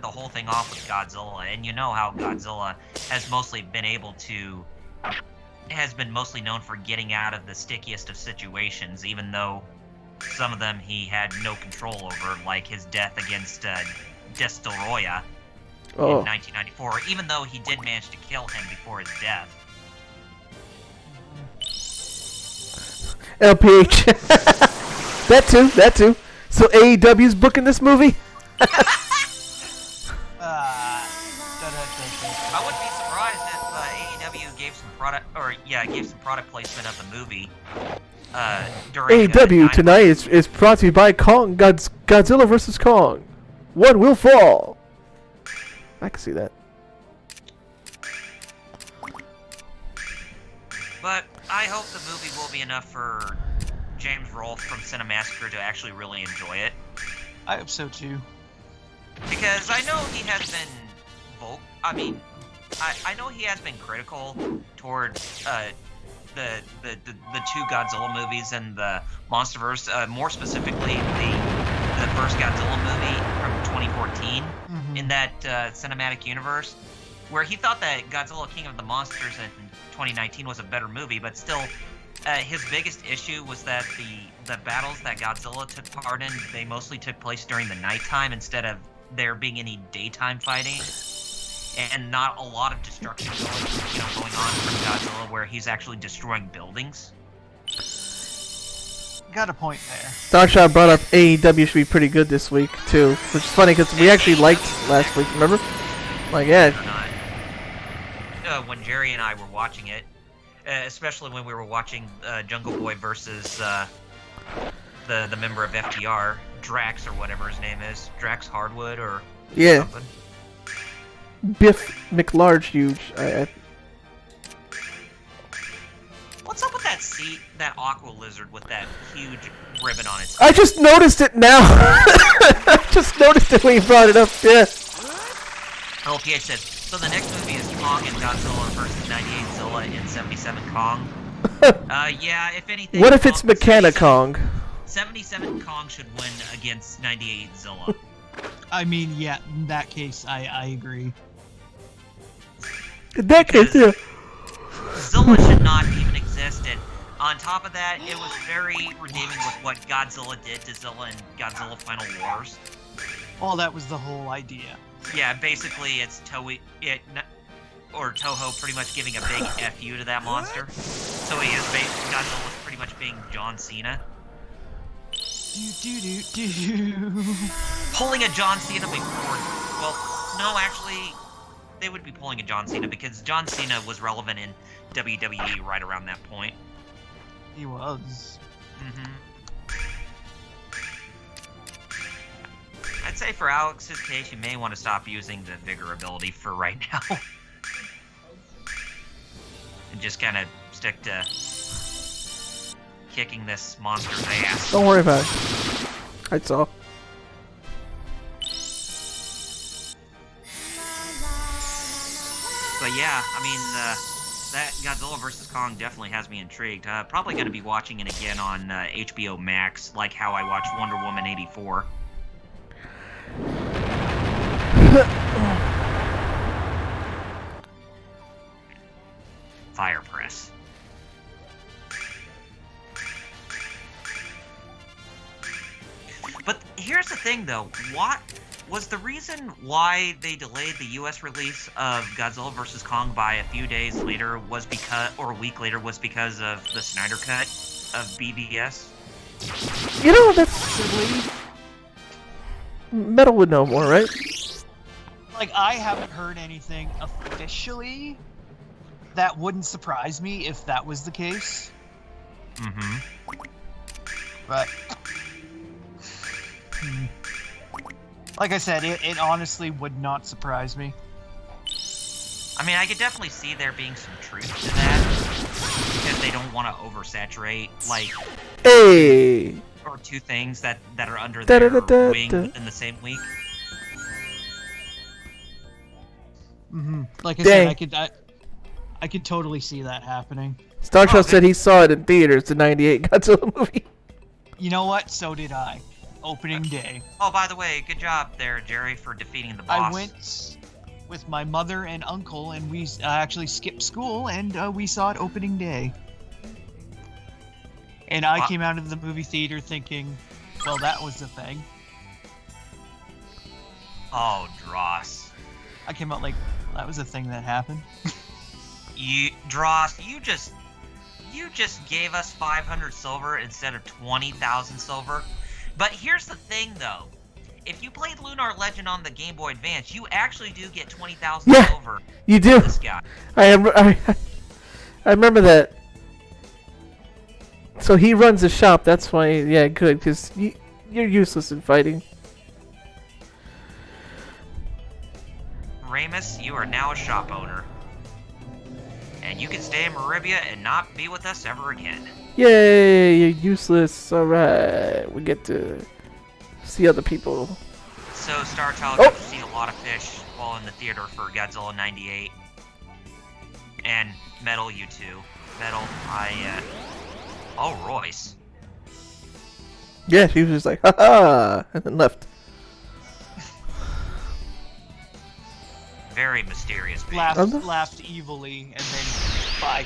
the whole thing off with Godzilla, and you know how Godzilla has mostly known for getting out of the stickiest of situations, even though some of them he had no control over, like his death against Destoroyah in 1994, even though he did manage to kill him before his death. LPH. that too. So AEW's booking this movie? I wouldn't be surprised if AEW gave some product placement of the movie during AEW tonight is brought to you by Godzilla vs Kong. One will fall. I can see that. But I hope the movie will be enough for James Rolfe from Cinemassacre to actually really enjoy it. I hope so too. Because I know he has been I know he has been critical toward the two Godzilla movies and the MonsterVerse, more specifically the first Godzilla movie from 2014 in that cinematic universe, where he thought that Godzilla King of the Monsters in 2019 was a better movie, but still his biggest issue was that the battles that Godzilla took part in, they mostly took place during the nighttime instead of there being any daytime fighting, and not a lot of destruction going on from Godzilla, where he's actually destroying buildings. Got a point there. Starshot brought up AEW should be pretty good this week too, which is funny because we actually liked last week. Remember? Like yeah. When Jerry and I were watching it, especially when we were watching Jungle Boy versus the member of FTR, Drax or whatever his name is, Drax Hardwood or something. Biff McLarge huge. What's up with that aqua lizard with that huge ribbon on its I just noticed it now. I just noticed it when you brought it up. Yeah. LPH said, so the next movie is Kong and Godzilla versus 98 Zilla in 77 Kong. Yeah, if anything... What if it's Mechana Kong? 77 Kong should win against 98 Zilla. I mean, yeah, in that case, I agree. In that case, yeah. Zilla should not even exist, and on top of that, it was very redeeming with what Godzilla did to Zilla in Godzilla Final Wars. Well, that was the whole idea. Yeah, basically it's Toho pretty much giving a big FU to that monster. So Godzilla was pretty much being John Cena. Pulling a John Cena before... Well, no, actually, they would be pulling a John Cena because John Cena was relevant in WWE right around that point. He was. I'd say for Alex's case, you may want to stop using the Vigor ability for right now. And just kind of stick to kicking this monster's ass. Don't worry about it. I saw. But yeah, I mean, that Godzilla vs. Kong definitely has me intrigued. Probably going to be watching it again on HBO Max, like how I watched Wonder Woman 84. Fire press. But here's the thing, though. What was the reason why they delayed the U.S. release of Godzilla vs. Kong by a few days later or a week later was because of the Snyder Cut of BVS? You know, that's... Metal would know more, right? Like, I haven't heard anything officially. That wouldn't surprise me if that was the case. Mm-hmm. But, like I said, it honestly would not surprise me. I mean, I could definitely see there being some truth to that, because they don't want to oversaturate, like, Hey! or two things that are under their wing within the same week. Like I Dang. said, I could totally see that happening. Star Trek said he saw it in theaters, the 98 Godzilla movie. You know what? So did I. Opening day. Oh, by the way, good job there, Jerry, for defeating the boss. I went with my mother and uncle, and we actually skipped school, and we saw it opening day. And I came out of the movie theater thinking, well, that was the thing. Oh, Dross. I came out like, well, that was the thing that happened. Dross, you just gave us 500 silver instead of 20,000 silver. But here's the thing, though. If you played Lunar Legend on the Game Boy Advance, you actually do get 20,000 silver. You do. This guy. I remember that. So he runs the shop. That's why. Yeah, good. Because you're useless in fighting. Ramus, you are now a shop owner. And you can stay in Maribia and not be with us ever again. Yay, you're useless. Alright, we get to see other people. So, Star Child got to see a lot of fish while in the theater for Godzilla 98. And Metal, you too. Metal, oh, Royce. Yeah, she was just like, haha, and then left. Very mysterious being. Laughed evilly, and then bye.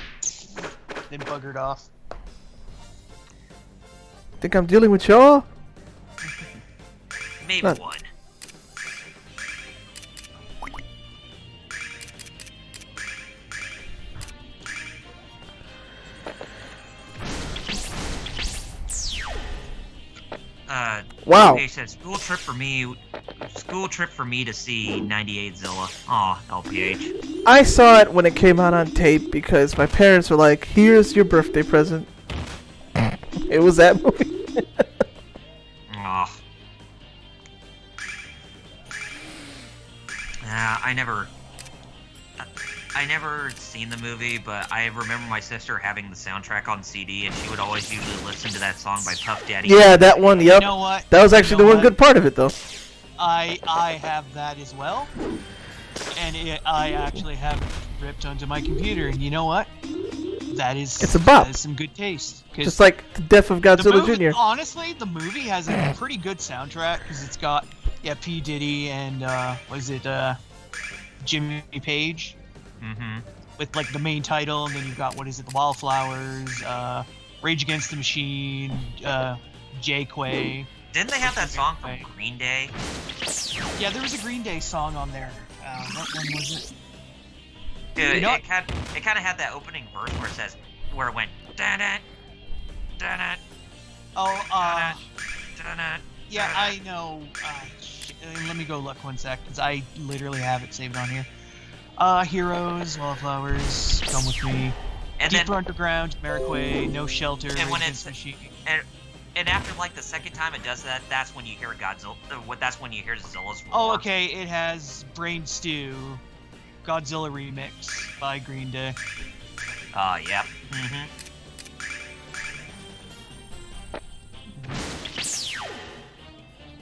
Then buggered off. Think I'm dealing with y'all? Maybe Not- one. Wow. He said school trip for me to see 98 Zilla. Aw, LPH. I saw it when it came out on tape because my parents were like, here's your birthday present. It was that movie. Aw. I never seen the movie, but I remember my sister having the soundtrack on CD, and she would always usually listen to that song by Puff Daddy. Yeah, that one, yep. You know what? That was actually the one good part of it, though. I have that as well, and I actually have it ripped onto my computer. And you know what? It's a bop. That is some good taste. Just like the death of Godzilla Jr. Honestly, the movie has a pretty good soundtrack because it's got P. Diddy and Jimmy Page. Mm-hmm. With like the main title, and then you've got the Wildflowers, Rage Against the Machine, J-Quay. Didn't they have that song from Green Day? Yeah, there was a Green Day song on there. What one was it? Dude, You know it kind of had that opening verse where it went dun-dun, dun-dun, Oh, dun-dun. yeah, I know. Let me go look one sec, because I literally have it saved on here. Heroes, Wallflowers, Come With Me, And Deeper then, Underground, Merrick No Shelter, And when Rage it's- Against the Machine. and after like the second time it does that, that's when you hear Godzilla. That's when you hear Zilla's roar. Oh, okay, it has Brain Stew, Godzilla Remix by Green Day. Yep. Mm-hmm.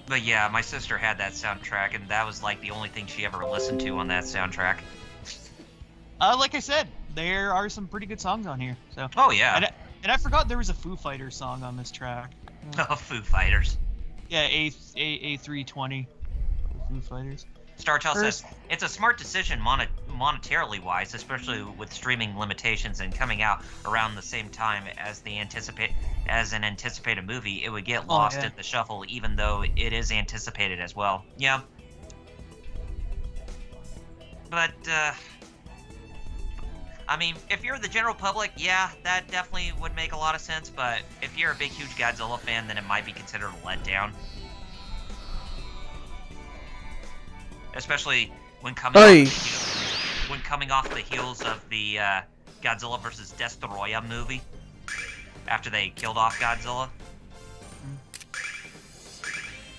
But yeah, my sister had that soundtrack, and that was like the only thing she ever listened to on that soundtrack. Like I said, there are some pretty good songs on here. So. Oh yeah. And I forgot there was a Foo Fighters song on this track. Oh, Foo Fighters. Yeah, A320. Foo Fighters. Starchild says it's a smart decision monetarily wise, especially with streaming limitations and coming out around the same time as an anticipated movie. It would get lost in the shuffle, even though it is anticipated as well. Yeah. But I mean, if you're the general public, yeah, that definitely would make a lot of sense. But if you're a big, huge Godzilla fan, then it might be considered a letdown. especially when Oi. coming off the heels of the Godzilla vs. Destoroyah movie. After they killed off Godzilla.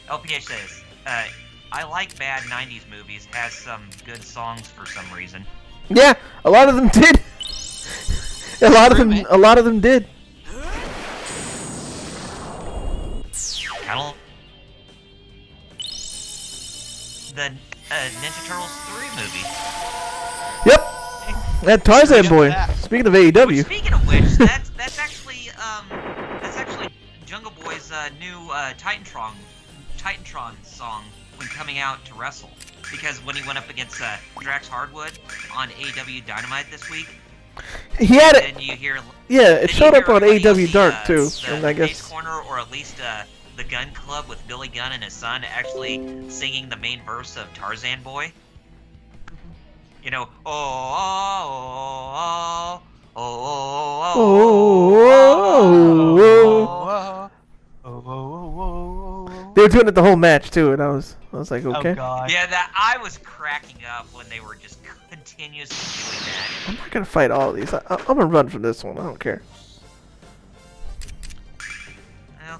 LPH says, I like bad 90s movies. Has some good songs for some reason. Yeah, a lot of them did. A lot of them did. Kind of the Ninja Turtles 3 movie. Yep. That Tarzan boy. Speaking of AEW. Speaking of which, that's actually Jungle Boy's new Titantron song when coming out to wrestle. Because when he went up against Drax Hardwood on AEW Dynamite this week, he had it. and you hear it showed up on AEW Dark too, the and I guess Face Corner, or at least the Gun Club with Billy Gunn and his son actually singing the main verse of Tarzan Boy. You know, they were doing it the whole match too, and I was like, okay. Oh god. Yeah, that I was cracking up when they were just continuously doing that. I'm not gonna fight all of these. I'm gonna run from this one. I don't care. Well,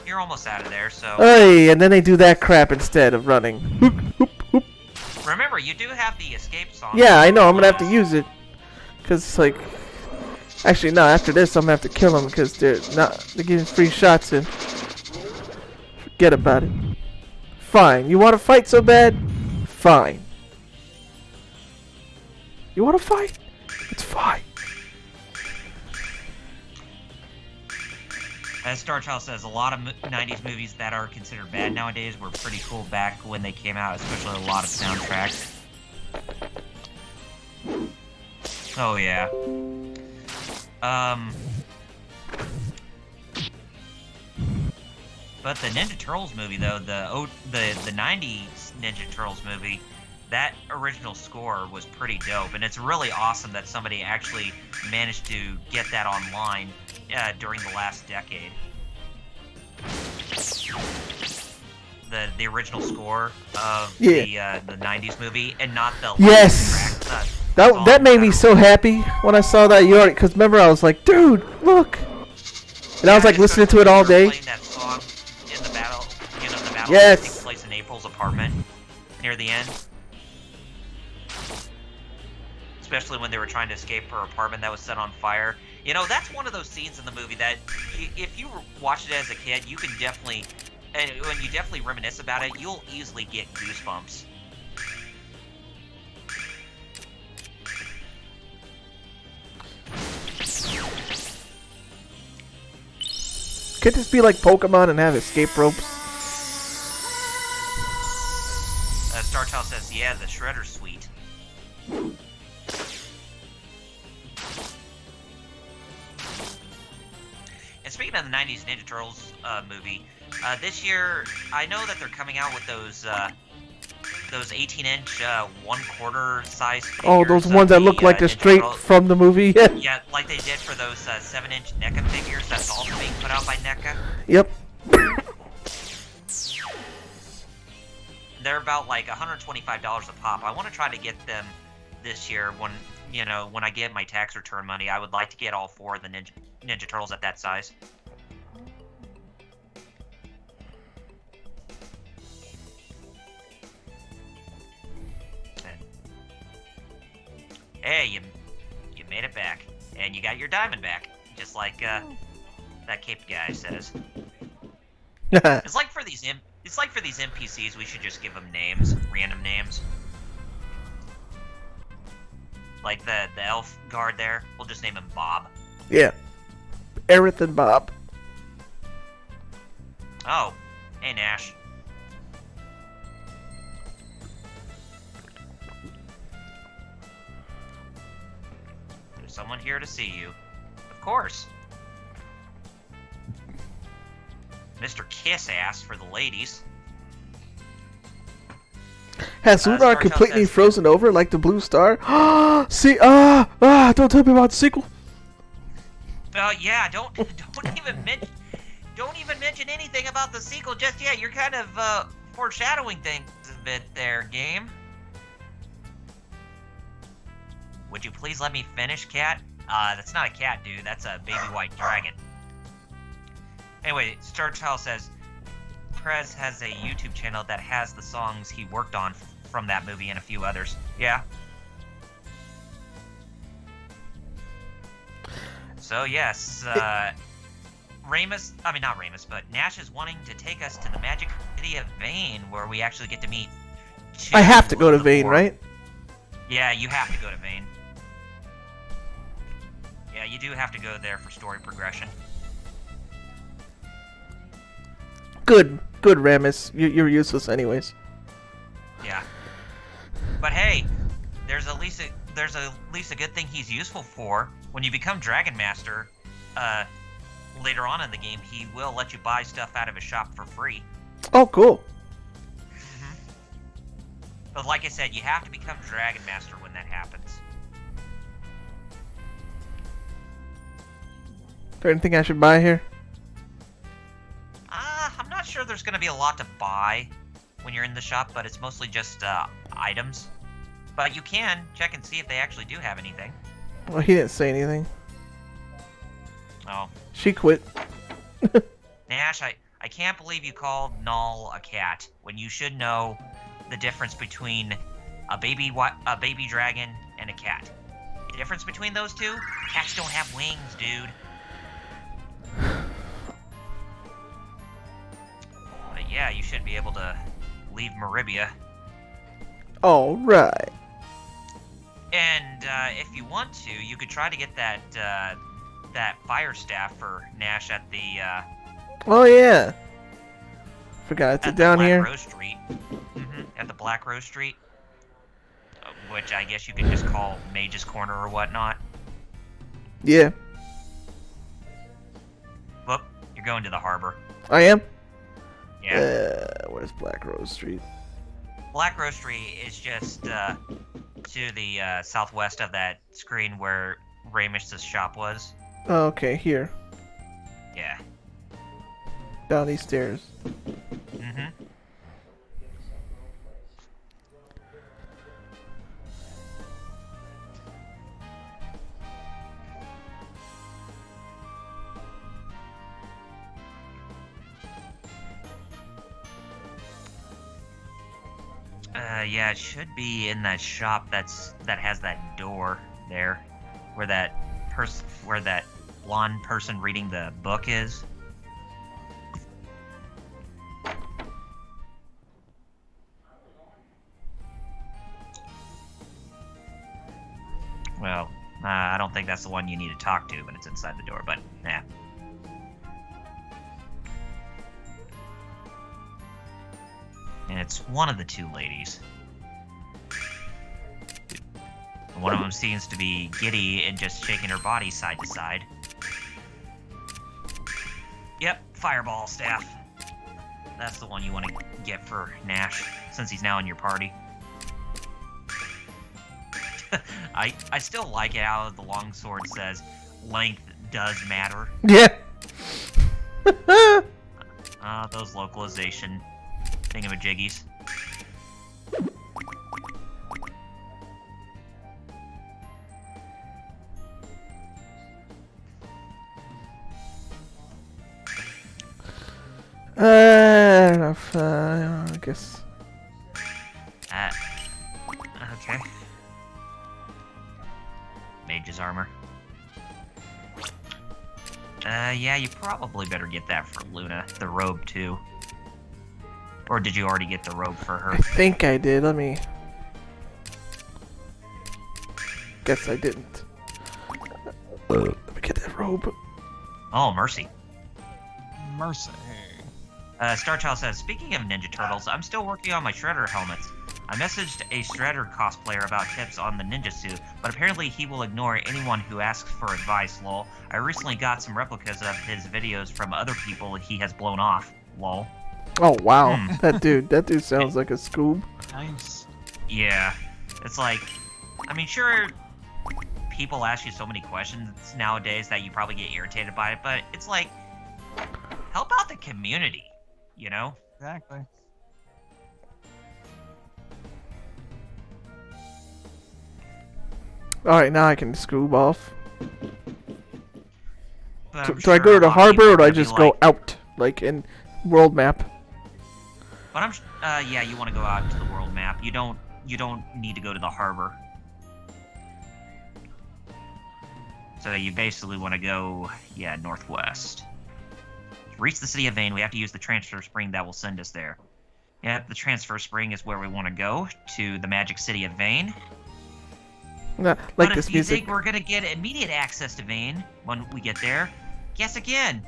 you're almost out of there, so Hey, and then they do that crap instead of running. Hoop, hoop, hoop. remember you do have the escape song. Yeah, I know. I'm gonna have to use it, cause it's like, actually no. After this, I'm gonna have to kill them because they're getting free shots in. Forget about it. Fine. You want to fight so bad? Fine. You want to fight? It's fine. As Star Child says, a lot of 90s movies that are considered bad nowadays were pretty cool back when they came out, especially a lot of soundtracks. Oh yeah. But the Ninja Turtles movie, though, the 90s Ninja Turtles movie, that original score was pretty dope, and it's really awesome that somebody actually managed to get that online during the last decade. The original score of the 90s movie, and not the Yes. track, That made me so happy when I saw that. Because remember, I was like, dude, look. And I was like listening to it all day. Playing that song in the battle, the battle Yes. that takes place in April's apartment near the end. Especially when they were trying to escape her apartment that was set on fire. That's one of those scenes in the movie that, if you watched it as a kid, you can definitely, and when you definitely reminisce about it, you'll easily get goosebumps. Could this be like Pokemon and have escape ropes? Star Child says, yeah, the Shredder Suite. And speaking of the 90s Ninja Turtles movie, this year, I know that they're coming out with those 18-inch, 1/4 size figures. Oh, those ones that look like they're straight from the movie? Yeah, like they did for those 7-inch NECA figures that's also being put out by NECA. Yep. They're about like $125 a pop. I want to try to get them this year when I get my tax return money. I would like to get all 4 of the Ninja Turtles at that size. Hey, you made it back, and you got your diamond back, just like that cape guy says. It's like for these NPCs, we should just give them names, random names. Like the elf guard there, we'll just name him Bob. Yeah. Aerith and Bob. Oh, hey Nash. There's someone here to see you. Of course. Mr. Kiss Ass for the ladies. Has Lunar completely frozen over like the blue star? See, don't tell me about the sequel. Yeah, don't even mention anything about the sequel just yet. You're kind of foreshadowing things a bit there, game. Would you please let me finish, cat? That's not a cat, dude. That's a baby white dragon. Anyway, Star Child says, Prez has a YouTube channel that has the songs he worked on from that movie and a few others. Yeah. So, yes, not Ramus, but Nash is wanting to take us to the magic city of Vane, where we actually get to meet I have to go to the Vane, four. right? Yeah, you have to go to Vane. Yeah, you do have to go there for story progression. Good, Ramus. You're useless anyways. Yeah. But hey, there's at least a good thing he's useful for. When you become Dragon Master, later on in the game, he will let you buy stuff out of his shop for free. Oh, cool. But like I said, you have to become Dragon Master when that happens. Is there anything I should buy here? I'm not sure there's going to be a lot to buy when you're in the shop, but it's mostly just items. But you can check and see if they actually do have anything. Well, he didn't say anything. Oh. She quit. Nash, I can't believe you called Null a cat when you should know the difference between a baby dragon and a cat. The difference between those two? Cats don't have wings, dude. But yeah, you should be able to leave Maribia. All right. And if you want to, you could try to get that fire staff for Nash at the Oh yeah. Forgot it's down here. Rose Street. At the Black Rose Street, which I guess you could just call Mage's Corner or whatnot. Yeah. Whoop, you're going to the harbor. I am. Yeah. Where's Black Rose Street? Black Rose Street is just to the southwest of that screen where Ramus's shop was. Oh, okay, here. Yeah. Down these stairs. Yeah, it should be in that shop that has that door there, where that blonde person reading the book is. Well, I don't think that's the one you need to talk to, but it's inside the door. But yeah. And it's one of the two ladies. One of them seems to be giddy and just shaking her body side to side. Yep, fireball staff. That's the one you want to get for Nash, since he's now in your party. I still like it how the longsword says length does matter. Yeah. Those localization thingamajiggies. I don't know if, I guess. Okay. Mage's armor. Yeah, you probably better get that for Luna. The robe, too. Or did you already get the robe for her? I think I did. Let me. Guess I didn't. Let me get that robe. Oh, mercy. Mercy. Starchild says, speaking of Ninja Turtles, I'm still working on my Shredder helmets. I messaged a Shredder cosplayer about tips on the ninja suit, but apparently he will ignore anyone who asks for advice, lol. I recently got some replicas of his videos from other people he has blown off, lol. Oh wow, that dude sounds like a Scoob. Nice. Yeah, it's like, I mean, sure, people ask you so many questions nowadays that you probably get irritated by it, but it's like, help out the community, you know? Exactly. Alright, now I can scoob off. But So, I'm do I sure go to a the lot of harbor people or are do I gonna be just go like- out? Like in world map? But yeah, you want to go out to the world map. You don't need to go to the harbor. So you basically want to go, yeah, northwest. To reach the city of Vane, we have to use the transfer spring that will send us there. Yep, the transfer spring is where we want to go, to the magic city of Vane. Nah, But like this if you music. think we're gonna get immediate access to Vane when we get there, guess again.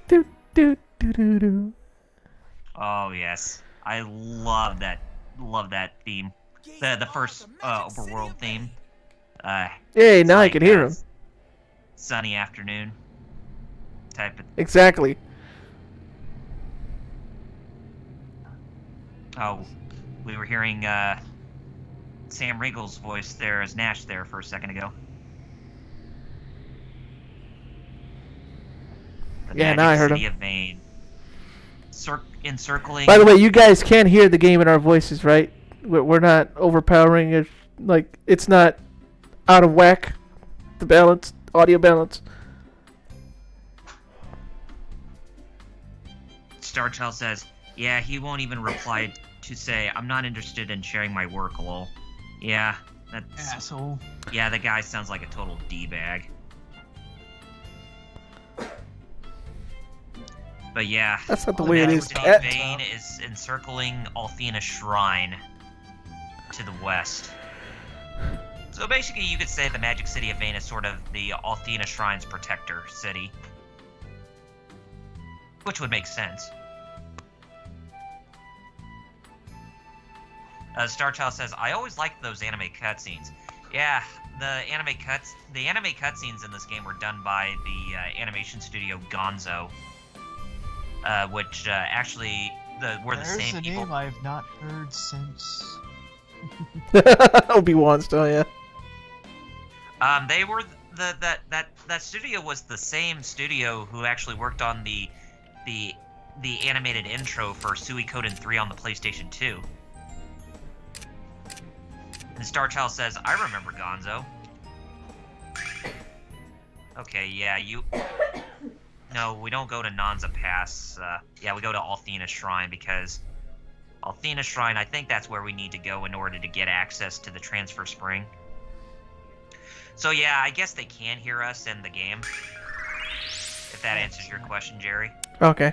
Do, do, do, do, do. Oh yes, I love that theme. The first overworld theme. Yay, It's now I like, can hear him. Sunny afternoon type of. Exactly. Oh, we were hearing Sam Riegel's voice there as Nash there for a second ago. The Yeah, magic now I heard city him. of Vane. Encircling. By the way, you guys can hear the game in our voices, right? We're not overpowering it. Like, it's not out of whack. The balance, audio balance. Starchild says, yeah, he won't even reply to say, I'm not interested in sharing my work, lol. Yeah, that's... Asshole. Yeah, the guy sounds like a total D-bag. But yeah, That's not the Oh, way it yeah, is. City we're of talking Vane is encircling Althena Shrine to the west. So basically, you could say the Magic City of Vane is sort of the Althena Shrine's protector city. Which would make sense. Starchild says, I always liked those anime cutscenes. Yeah, the anime cutscenes in this game were done by the animation studio Gonzo. Which actually were the There's same a people. name I have not heard since. Obi-Wan style, yeah. They were that studio was the same studio who actually worked on the animated intro for Suikoden 3 on the PlayStation 2. And Starchild says, I remember Gonzo. Okay, yeah, you... No, we don't go to Nanza Pass. Yeah, we go to Althena Shrine because Althena Shrine, I think that's where we need to go in order to get access to the transfer spring. So yeah, I guess they can hear us in the game. If that answers your question, Jerry. Okay.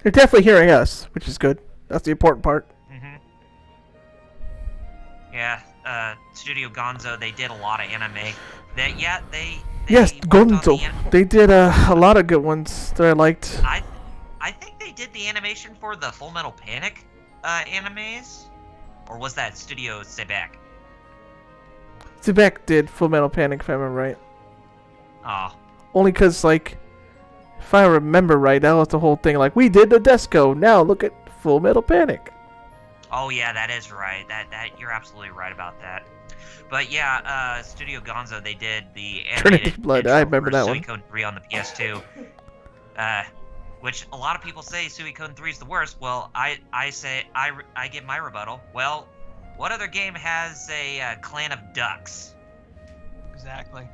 They're definitely hearing us, which is good. That's the important part. Mm-hmm. Yeah, Studio Gonzo, they did a lot of anime. They Yes, worked on the Gonzo. They did a lot of good ones that I liked. I think they did the animation for the Full Metal Panic animes, or was that Studio Sebek? Sebek did Full Metal Panic, if I remember right. Oh, Only because, like, if I remember right, that was the whole thing. Like, we did the Desco, now look at Full Metal Panic. oh yeah, that is right. That you're absolutely right about that. But yeah, Studio Gonzo, they did the Trinity animated Blood, intro I remember for that one. Suikoden 3 on the PS2. Which a lot of people say Suikoden 3 is the worst. Well, I say I give my rebuttal. Well, what other game has a clan of ducks? Exactly.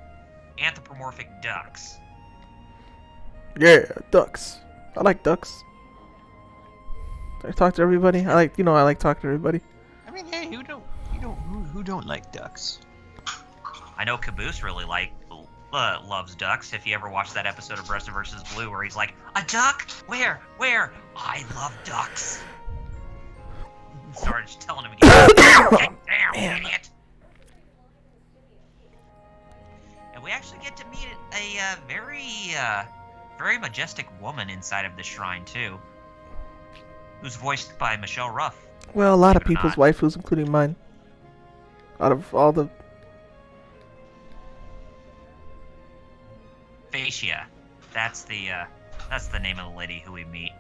Anthropomorphic ducks. Yeah, ducks. I like ducks. I talk to everybody. I like talking to everybody. I mean, hey, who don't like ducks? I know Caboose really loves ducks. If you ever watched that episode of Breast vs. Blue where he's like, a duck? Where? I love ducks. Sarge telling him again. Damn, idiot. And we actually get to meet a very majestic woman inside of the shrine too, who's voiced by Michelle Ruff. Well, a lot of Believe it or people's not. waifus, including mine. Out of all the... Phasia. That's the name of the lady who we meet.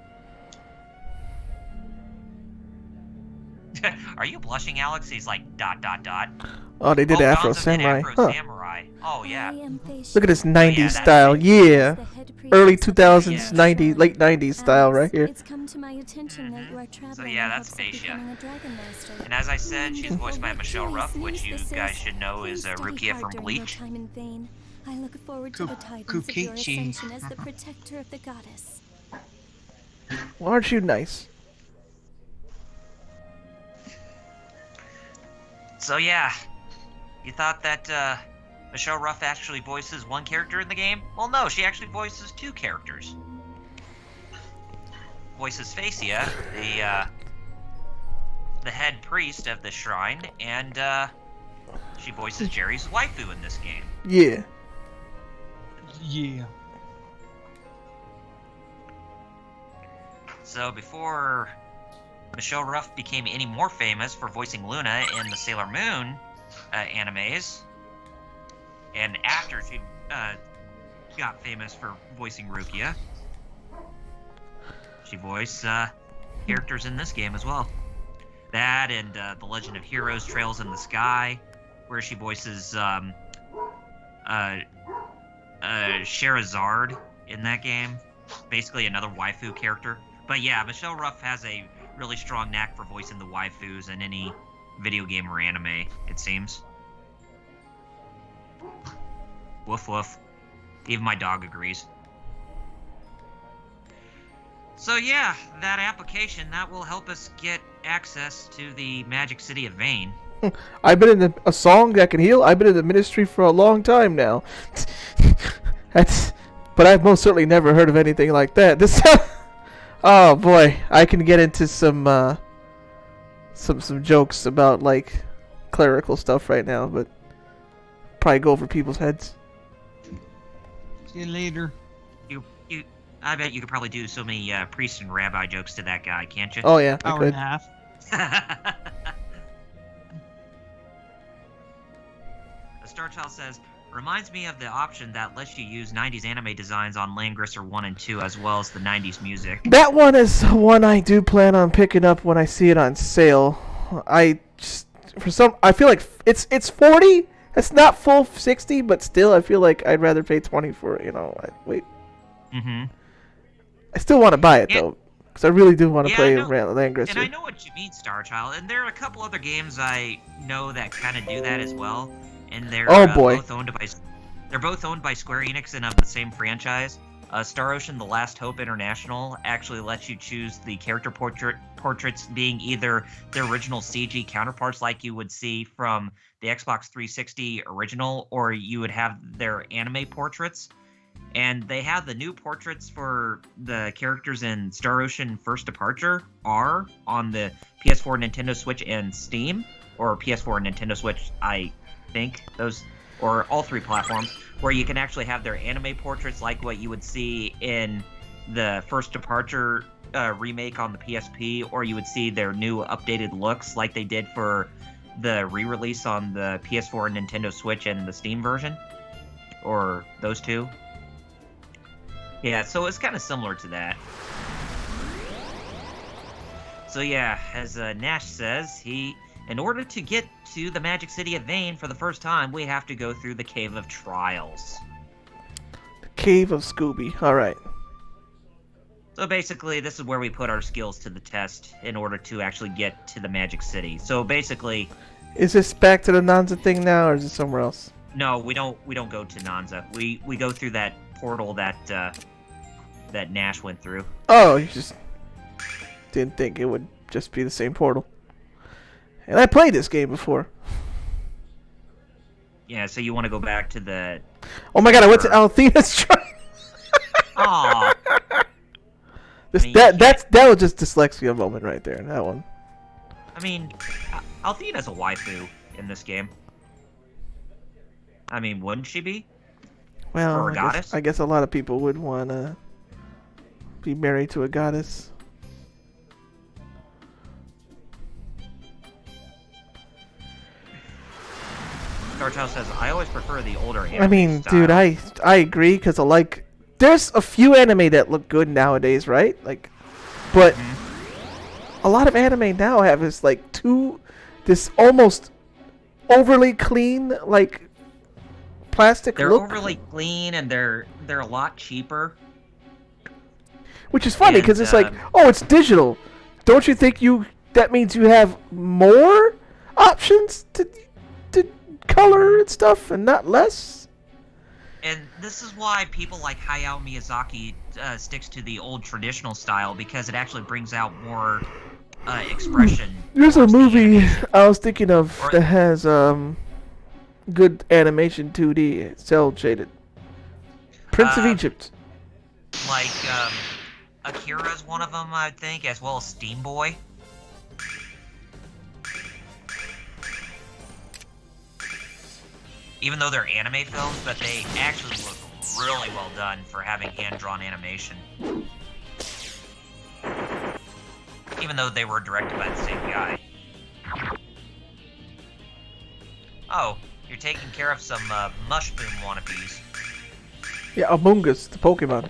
Are you blushing, Alex? He's like ... Oh, they did Gonzo Afro did Samurai. Afro Huh. Samurai. Oh yeah. Look at this 90s that's style. it. Yeah. early 2000s, Yes. 90s, late 90s style right here. It's come to my attention that you are traveling So yeah, in that's hopes of Facia. becoming a dragon master. And as I said, she's Wonderful. voiced by What Michelle joyous Ruff, which news you this guys is. should know is Please study Rukia hard from during your Bleach. time in Vane. I look forward to the tidings of your Kukichi. ascension as the protector of the goddess. Well, aren't you nice? So yeah, you thought that Michelle Ruff actually voices one character in the game? Well, no, she actually voices two characters. Voices Facia, the head priest of the shrine, and she voices Jerry's waifu in this game. Yeah. Yeah. So before Michelle Ruff became any more famous for voicing Luna in the Sailor Moon animes, and after she got famous for voicing Rukia, she voiced characters in this game as well. That and The Legend of Heroes Trails in the Sky, where she voices Sherazard in that game. Basically another waifu character. But yeah, Michelle Ruff has a really strong knack for voicing the waifus in any video game or anime, it seems. Woof woof. Even my dog agrees. So yeah, that application, that will help us get access to the Magic City of Vane. I've been in a song that can heal. I've been in the ministry for a long time now. But I've most certainly never heard of anything like that. This, oh boy, I can get into some jokes about like clerical stuff right now, but probably go over people's heads. See you later. I bet you could probably do so many priest and rabbi jokes to that guy, can't you? Oh yeah, I Hour could. and a half. The Star Child says, reminds me of the option that lets you use 90s anime designs on Langrisser 1 and 2 as well as the 90s music. That one is one I do plan on picking up when I see it on sale. I feel like it's 40. It's not full 60, but still I feel like I'd rather pay 20 for it, wait. Mm-hmm. I still want to buy it though, because I really do want to play And Langrisser. I know what you mean, Star Child. And there are a couple other games I know that kind of do that as well. And they're both owned by Square Enix and of the same franchise. Star Ocean: The Last Hope International actually lets you choose the character portraits being either the original CG counterparts like you would see from the Xbox 360 original, or you would have their anime portraits. And they have the new portraits for the characters in Star Ocean First Departure are on the PS4, Nintendo Switch, and Steam. Or PS4 and Nintendo Switch, I think. Those, or all three platforms, where you can actually have their anime portraits like what you would see in the First Departure remake on the PSP, or you would see their new updated looks like they did for the re-release on the PS4 and Nintendo Switch and the Steam version. Or those two. Yeah, so it's kind of similar to that. So yeah, as Nash says, in order to get to the Magic City of Vane for the first time, we have to go through the Cave of Trials. The Cave of Scooby. All right. So basically, this is where we put our skills to the test in order to actually get to the Magic City. So basically, is this back to the Nanza thing now, or is it somewhere else? No, we don't go to Nanza. We go through that portal that Nash went through. Oh, you just didn't think it would just be the same portal. And I played this game before. Yeah, so you want to go back to the... Oh my god, I went to Althena's shrine. Aww. That was just dyslexia moment right there. That one. I mean, Althena's a waifu in this game. I mean, wouldn't she be? Well, or a goddess? I guess a lot of people would want to be married to a goddess. Starchild says, I always prefer the older anime I mean, style. dude, I agree, because there's a few anime that look good nowadays, right? But a lot of anime now have this almost overly clean, plastic They're look. overly clean, and they're a lot cheaper. Which is funny because And, it's like, oh, it's digital. Don't you think that means you have more options to color and stuff and not less? And this is why people like Hayao Miyazaki sticks to the old traditional style, because it actually brings out more expression. There's a towards the movie animation. I was thinking of Or- that has good animation 2D, cel shaded. Prince of Egypt. Like Akira's one of them, I think, as well as Steam Boy. Even though they're anime films, but they actually look really well done for having hand-drawn animation. Even though they were directed by the same guy. Oh, you're taking care of some Mushboom wannabes. Yeah, Among Us, the Pokemon.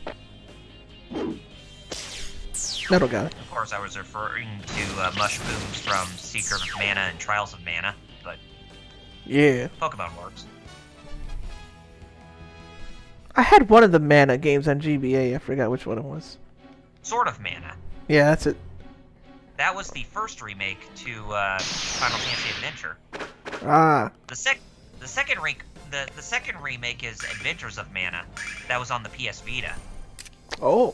Metal guy. Of course, I was referring to Mushbooms from Secret of Mana and Trials of Mana, but Yeah. Pokemon works. I had one of the Mana games on GBA. I forgot which one it was. Sword of Mana. Yeah, that's it. That was the first remake to Final Fantasy Adventure. Ah. The second remake is Adventures of Mana. That was on the PS Vita. Oh.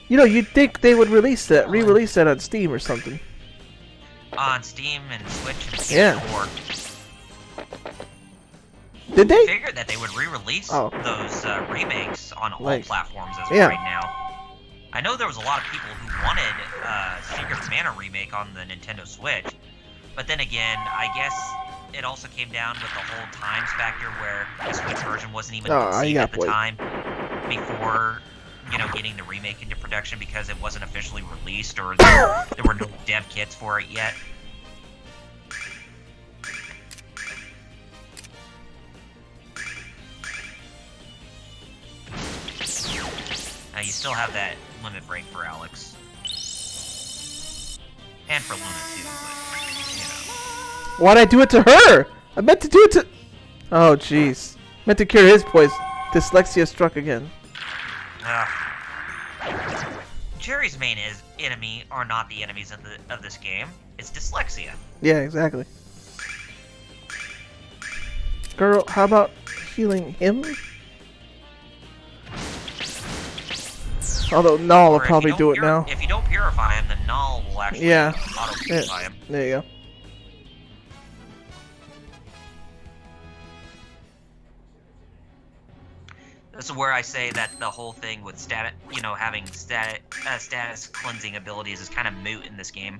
You know, you'd think they would re-release that on Steam or something. On Steam and Switch and Yeah. PS4. Did I they? figured that they would re-release Oh. those remakes on all Like- platforms as yeah. of right now. I know there was a lot of people who wanted Secret of Mana remake on the Nintendo Switch, but then again, I guess it also came down with the whole times factor where the Switch version wasn't even Oh, conceived yeah, at the boy. time before, getting the remake into production because it wasn't officially released or there were no dev kits for it yet. Now you still have that limit break for Alex. And for Luna too, but, Why'd I do it to her? I meant to do it to... Oh, jeez. Meant to cure his poison. Dyslexia struck again. Jerry's main enemy are not the enemies of this game. It's dyslexia. Yeah, exactly. Girl, how about healing him? Although Null will Or if you probably don't do it now. If you don't purify him, then Null will actually Yeah. auto-purify him. There you go. This is where I say that the whole thing with having status cleansing abilities is kind of moot in this game,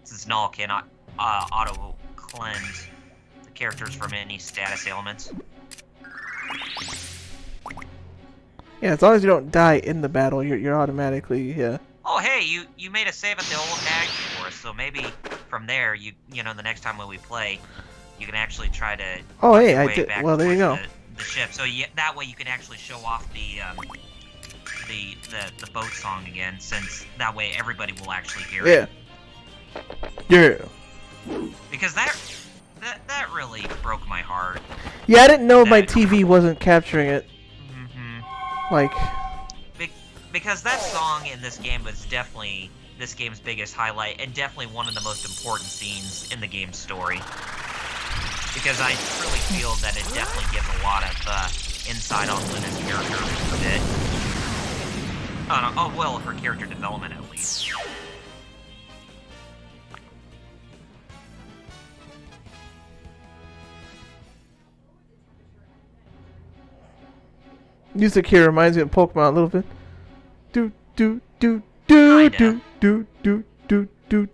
since Null cannot auto cleanse the characters from any status ailments. Yeah, as long as you don't die in the battle, you're automatically, yeah. Oh hey, you made a save at the old hag for us, so maybe from there the next time when we play, you can actually try to Oh, hey, I way did. back Well, there you go. towards the ship. So that way you can actually show off the boat song again, since that way everybody will actually hear it. Yeah. Because that really broke my heart. Yeah, I didn't know my That- TV wasn't capturing it. Like, Because that song in this game was definitely this game's biggest highlight, and definitely one of the most important scenes in the game's story. Because I truly feel that it definitely gives a lot of insight on Luna's character a bit. Well, her character development at least. music here reminds me of Pokemon a little bit. Do do do do do do do do do do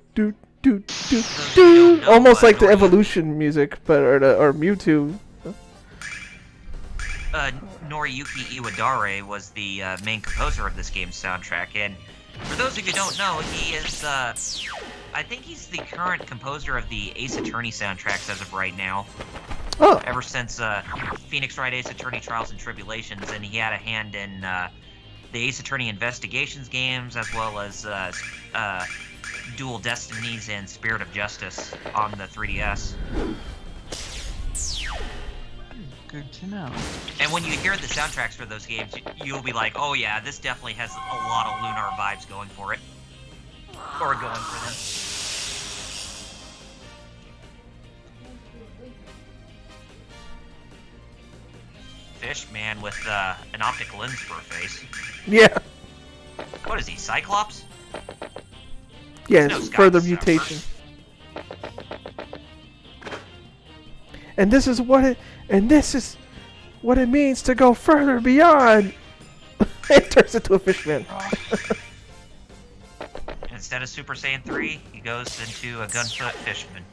do do do. Almost like the evolution music, but or Mewtwo. Noriyuki Iwadare was the main composer of this game's soundtrack, and for those of you who don't know, he is, I think he's the current composer of the Ace Attorney soundtracks as of right now. Oh. Ever since Phoenix Wright Ace Attorney Trials and Tribulations, and he had a hand in the Ace Attorney Investigations games, as well as Dual Destinies and Spirit of Justice on the 3DS. Good to know. And when you hear the soundtracks for those games, you'll be like, oh yeah, this definitely has a lot of Lunar vibes going for it. Or going for them. Fish man with an optic lens for a face. Yeah. What is he, Cyclops? Yes, No Sky further Surfer. mutation. And this is what it means to go further beyond. It turns into a fishman. Instead of Super Saiyan 3, he goes into a gunfoot fishman.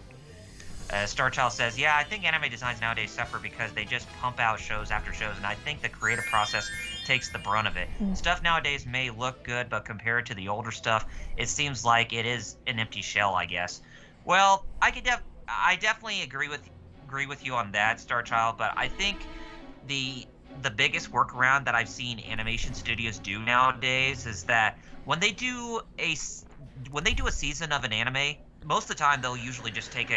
Starchild says, yeah, I think anime designs nowadays suffer because they just pump out shows after shows, and I think the creative process takes the brunt of it. Stuff nowadays may look good, but compared to the older stuff, it seems like it is an empty shell, I guess. Well, I definitely agree with you on that, Starchild, but I think the biggest workaround that I've seen animation studios do nowadays is that when they do a season of an anime, most of the time they'll usually just take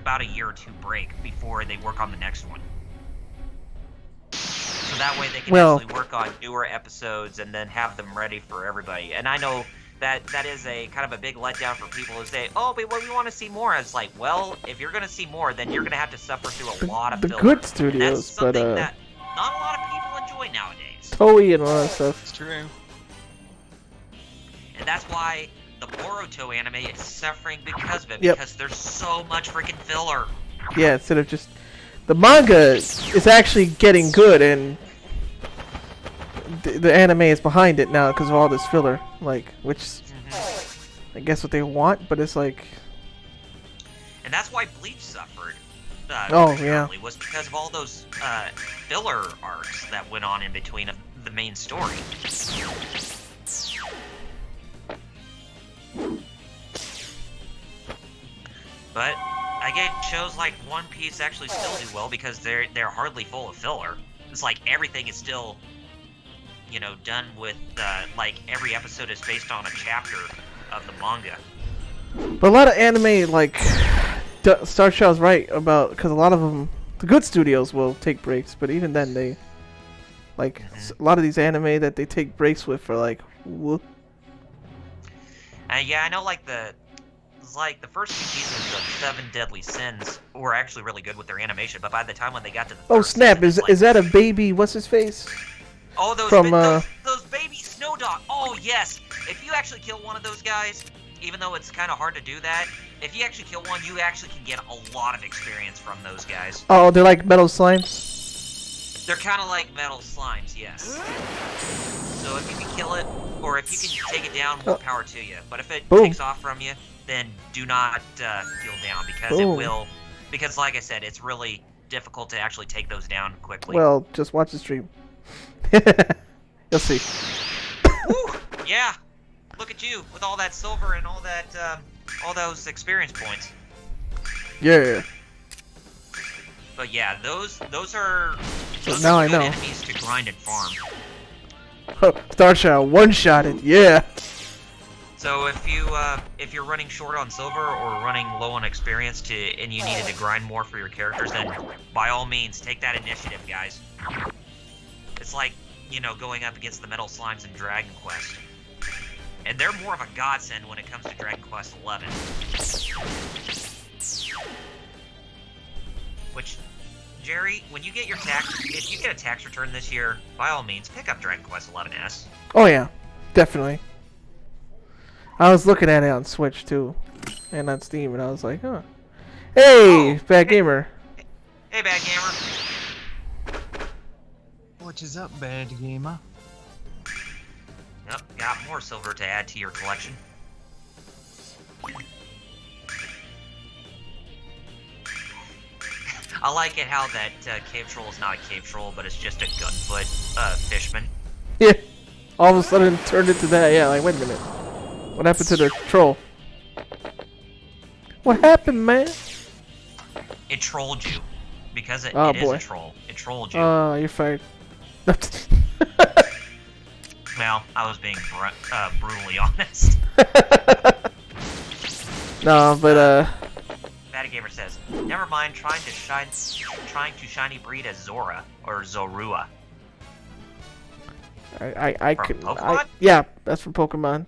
about a year or two break before they work on the next one. So that way they can actually work on newer episodes and then have them ready for everybody. And I know that is a kind of a big letdown for people who say, oh, but we want to see more. It's like, well, if you're going to see more, then you're going to have to suffer through a lot of the filler. good And studios, that's something but that not a lot of people enjoy nowadays. Toei and all that stuff. It's true. And that's why the Boruto anime is suffering because of it, Yep. because there's so much freaking filler. Yeah, instead of just the manga is actually getting good, and the anime is behind it now because of all this filler, like, which I guess what they want, but it's like, And that's why Bleach suffered. Oh, yeah. originally, was because of all those filler arcs that went on in between of the main story. But I get shows like One Piece actually still do well because they're hardly full of filler. It's like everything is still, you know, done with like every episode is based on a chapter of the manga. but a lot of anime, like, Star Child's right about, because a lot of them, the good studios will take breaks, but even then they, like, a lot of these anime that they take breaks with for like, whoop. Yeah, I know, like the first two seasons of Seven Deadly Sins were actually really good with their animation, but by the time when they got to the Oh third snap! season, Is that a baby? What's his face? oh those from, those baby snow dog? Oh yes! If you actually kill one of those guys, even though it's kind of hard to do that, if you actually kill one, you actually can get a lot of experience from those guys. Oh, they're like metal slimes. They're kind of like metal slimes, yes. So if you can kill it, or if you can take it down, more power to you. But if it Boom. takes off from you, then do not heal down, because it Boom. will. Because like I said, it's really difficult to actually take those down quickly. Well, just watch the stream. You'll see. Woo! Yeah. Look at you with all that silver and all that, all those experience points. Yeah. But yeah, those are now are I good know. enemies to grind and farm. Star Child one-shotted. Yeah. So if you're running short on silver or running low on experience and you needed to grind more for your characters, then by all means take that initiative, guys. It's like, you know, going up against the metal slimes in Dragon Quest. And they're more of a godsend when it comes to Dragon Quest 11. Which, Jerry, when you get your if you get a tax return this year, by all means, pick up Dragon Quest 11S. Oh yeah, definitely. I was looking at it on Switch too, and on Steam, and I was like, huh. Hey, Oh, Bad hey. Gamer. Hey, Bad Gamer. What is up, bad gamer? Yep, got more silver to add to your collection. I like it how that cave troll is not a cave troll, but it's just a gunfoot fishman. Yeah. All of a sudden it turned into that. Yeah, like, wait a minute. What happened to the troll? What happened, man? It trolled you. Because it Oh, is boy. a troll. It trolled you. Oh, you're fired. Well, I was being brutally honest. No, but, Bad Gamer says, never mind trying to shiny breed as Zora or Zorua. I From could. Pokemon? Yeah, that's from Pokemon.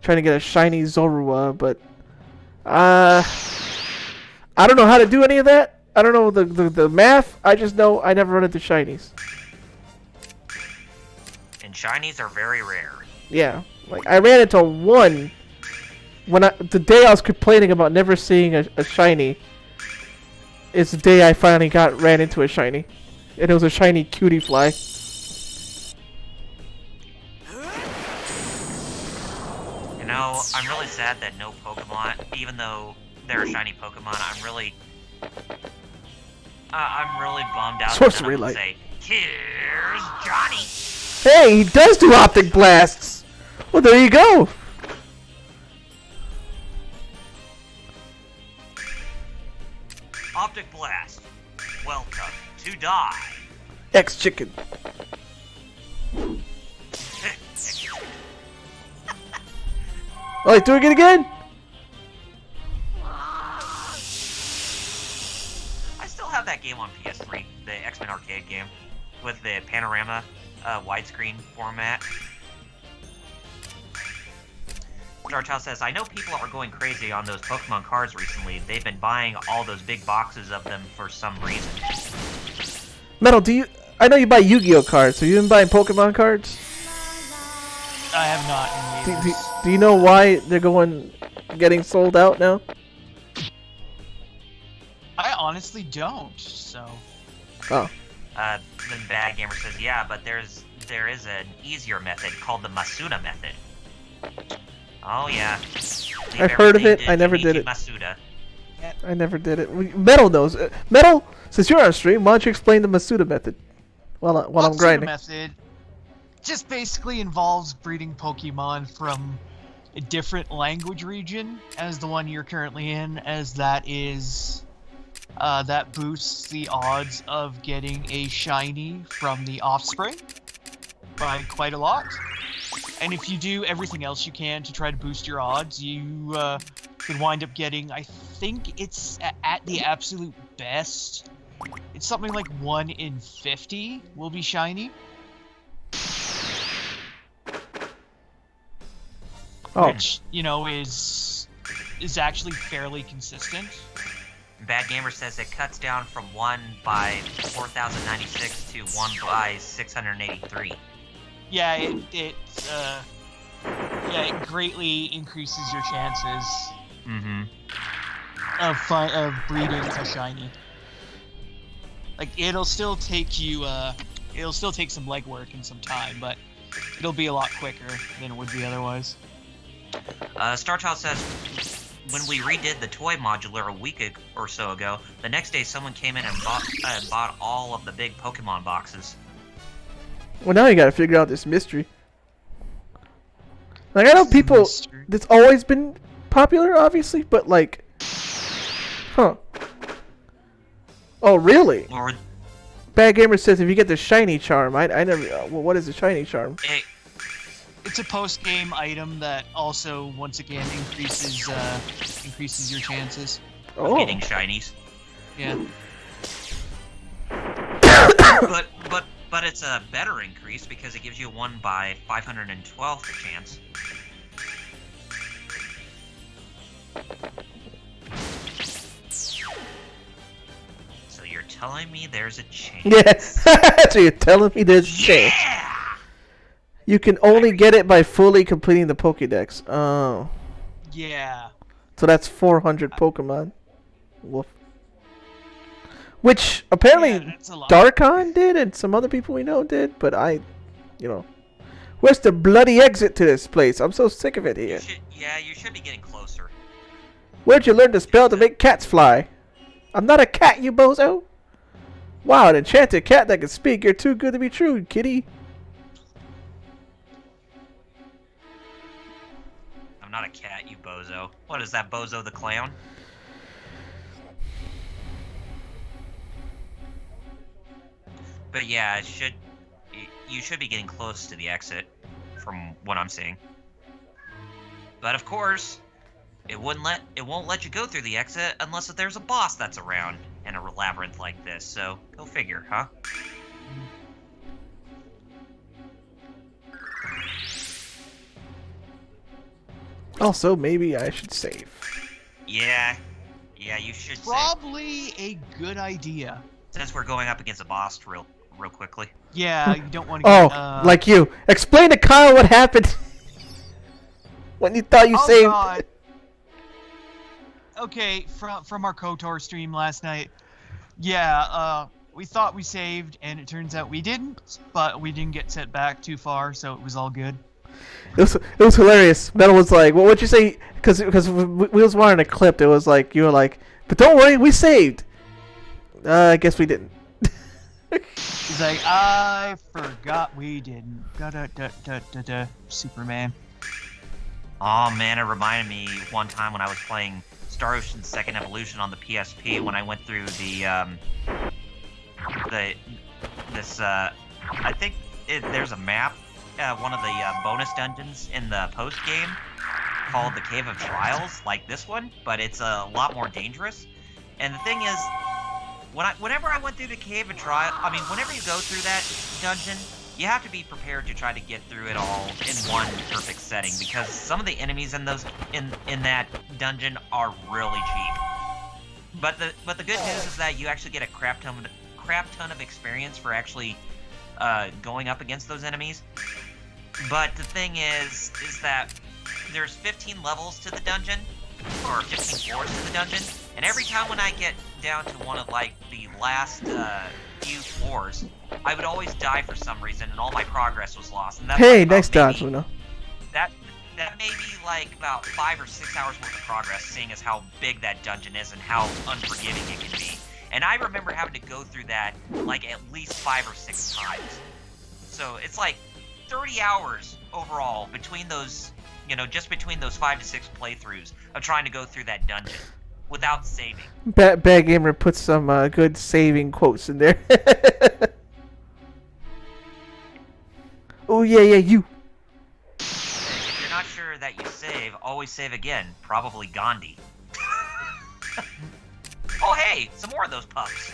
Trying to get a shiny Zorua, but I don't know how to do any of that. I don't know the math. I just know I never run into shinies. And shinies are very rare. Yeah, like I ran into one when the day I was complaining about never seeing a shiny. Is the day I finally ran into a shiny, and it was a shiny cutie fly. You know, I'm really sad that no Pokemon, even though they're a shiny Pokemon, I'm really bummed out. Sorcery that Light. Say, here's Johnny. Hey, he does do optic blasts. Well, there you go. Optic Blast. Welcome to die. X chicken. Oh, he's doing it again. I still have that game on PS3, the X-Men arcade game, with the panorama widescreen format. Jarchild says, I know people are going crazy on those Pokemon cards recently. They've been buying all those big boxes of them for some reason. Metal, I know you buy Yu-Gi-Oh cards, so you been buying Pokemon cards? I have not in years. Do you know why they're getting sold out now? I honestly don't. So. Oh. Then Bad Gamer says, yeah, but there is an easier method called the Masuda method. Oh yeah. Leave I've heard of everything it. I never did Junichi it. Masuda. I never did it. Metal knows. Metal, since you're on stream, why don't you explain the Masuda method while I'm Masuda grinding? method just basically involves breeding Pokemon from a different language region as the one you're currently in, as that boosts the odds of getting a shiny from the offspring by quite a lot. And if you do everything else you can to try to boost your odds, you could wind up getting, I think it's at the absolute best, it's something like 1 in 50 will be shiny. Oh. Which, you know, is actually fairly consistent. Bad Gamer says it cuts down from 1 by 4,096 to 1 by 683. Yeah, it greatly increases your chances of breeding a shiny. Like, it'll still take you it'll still take some legwork and some time, but it'll be a lot quicker than it would be otherwise. Starchild says, when we redid the toy modular a week or so ago, the next day someone came in and bought all of the big Pokemon boxes. Well, now you gotta figure out this mystery. Like, I know people, that's always been popular, obviously, but like, huh. Oh, really? Or Bad Gamer says if you get the shiny charm, I never, well, what is the shiny charm? It's a post-game item that also, once again, increases your chances. Oh. Getting shinies. Yeah. But it's a better increase because it gives you 1 by 512th chance. So you're telling me there's a chance? Yeah. So you're telling me there's a chance? Yeah! You can only get it by fully completing the Pokédex. Oh. Yeah. So that's 400 Pokemon. Woof. Which apparently Yeah, that's a lot. Darkon did and some other people we know did, but where's the bloody exit to this place? I'm so sick of it here. You should be getting closer. Where'd you learn to spell to make cats fly? I'm not a cat, you bozo. Wow, an enchanted cat that can speak. You're too good to be true, kitty. I'm not a cat, you bozo. What is that, Bozo the Clown? But yeah, you should be getting close to the exit, from what I'm seeing. But of course, it won't let you go through the exit unless there's a boss that's around in a labyrinth like this. So go figure, huh? Also, maybe I should save. Yeah, you should say. Probably a good idea. Since we're going up against a boss real quickly. Yeah, you don't want to Oh, get, like you. Explain to Kyle what happened when you thought you saved. God. Okay, from our KOTOR stream last night. Yeah, we thought we saved, and it turns out we didn't, but we didn't get set back too far, so it was all good. It was hilarious. Metal was like, "Well, what'd you say?" Because we was watching a clip. It was like you were like, "But don't worry, we saved." I guess we didn't. He's like, I forgot we didn't. Superman. Oh man, it reminded me one time when I was playing Star Ocean Second Evolution on the PSP when I went through I think there's a map, one of the bonus dungeons in the post game called the Cave of Trials, like this one, but it's a lot more dangerous. And the thing is, whenever I went through the Cave of Trials, I mean, whenever you go through that dungeon, you have to be prepared to try to get through it all in one perfect setting, because some of the enemies in that dungeon are really cheap. But the good news is that you actually get a crap ton of experience for actually going up against those enemies. But the thing is that there's 15 levels to the dungeon, or 15 floors to the dungeon, and every time when I get down to one of like the last few floors, I would always die for some reason, and all my progress was lost. And that's Hey, like nice dodge, Luna. That may be like about 5 or 6 hours worth of progress, seeing as how big that dungeon is and how unforgiving it can be. And I remember having to go through that like at least 5 or 6 times. So it's like 30 hours overall between those, just between those 5 to 6 playthroughs of trying to go through that dungeon without saving. Bad Gamer put some good saving quotes in there. Oh yeah, you. If you're not sure that you save, always save again. Probably Gandhi. Oh hey, some more of those pups.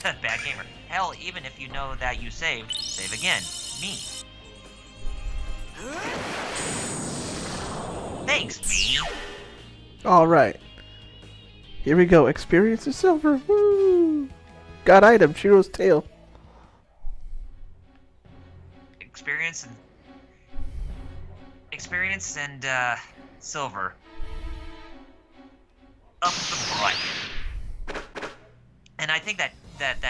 Bad Gamer. Hell, even if you know that you saved, save again. Me. Thanks, me. Alright. Here we go. Experience of silver. Woo! Got item. Chiro's tail. Experience and silver. Up the butt. And I think that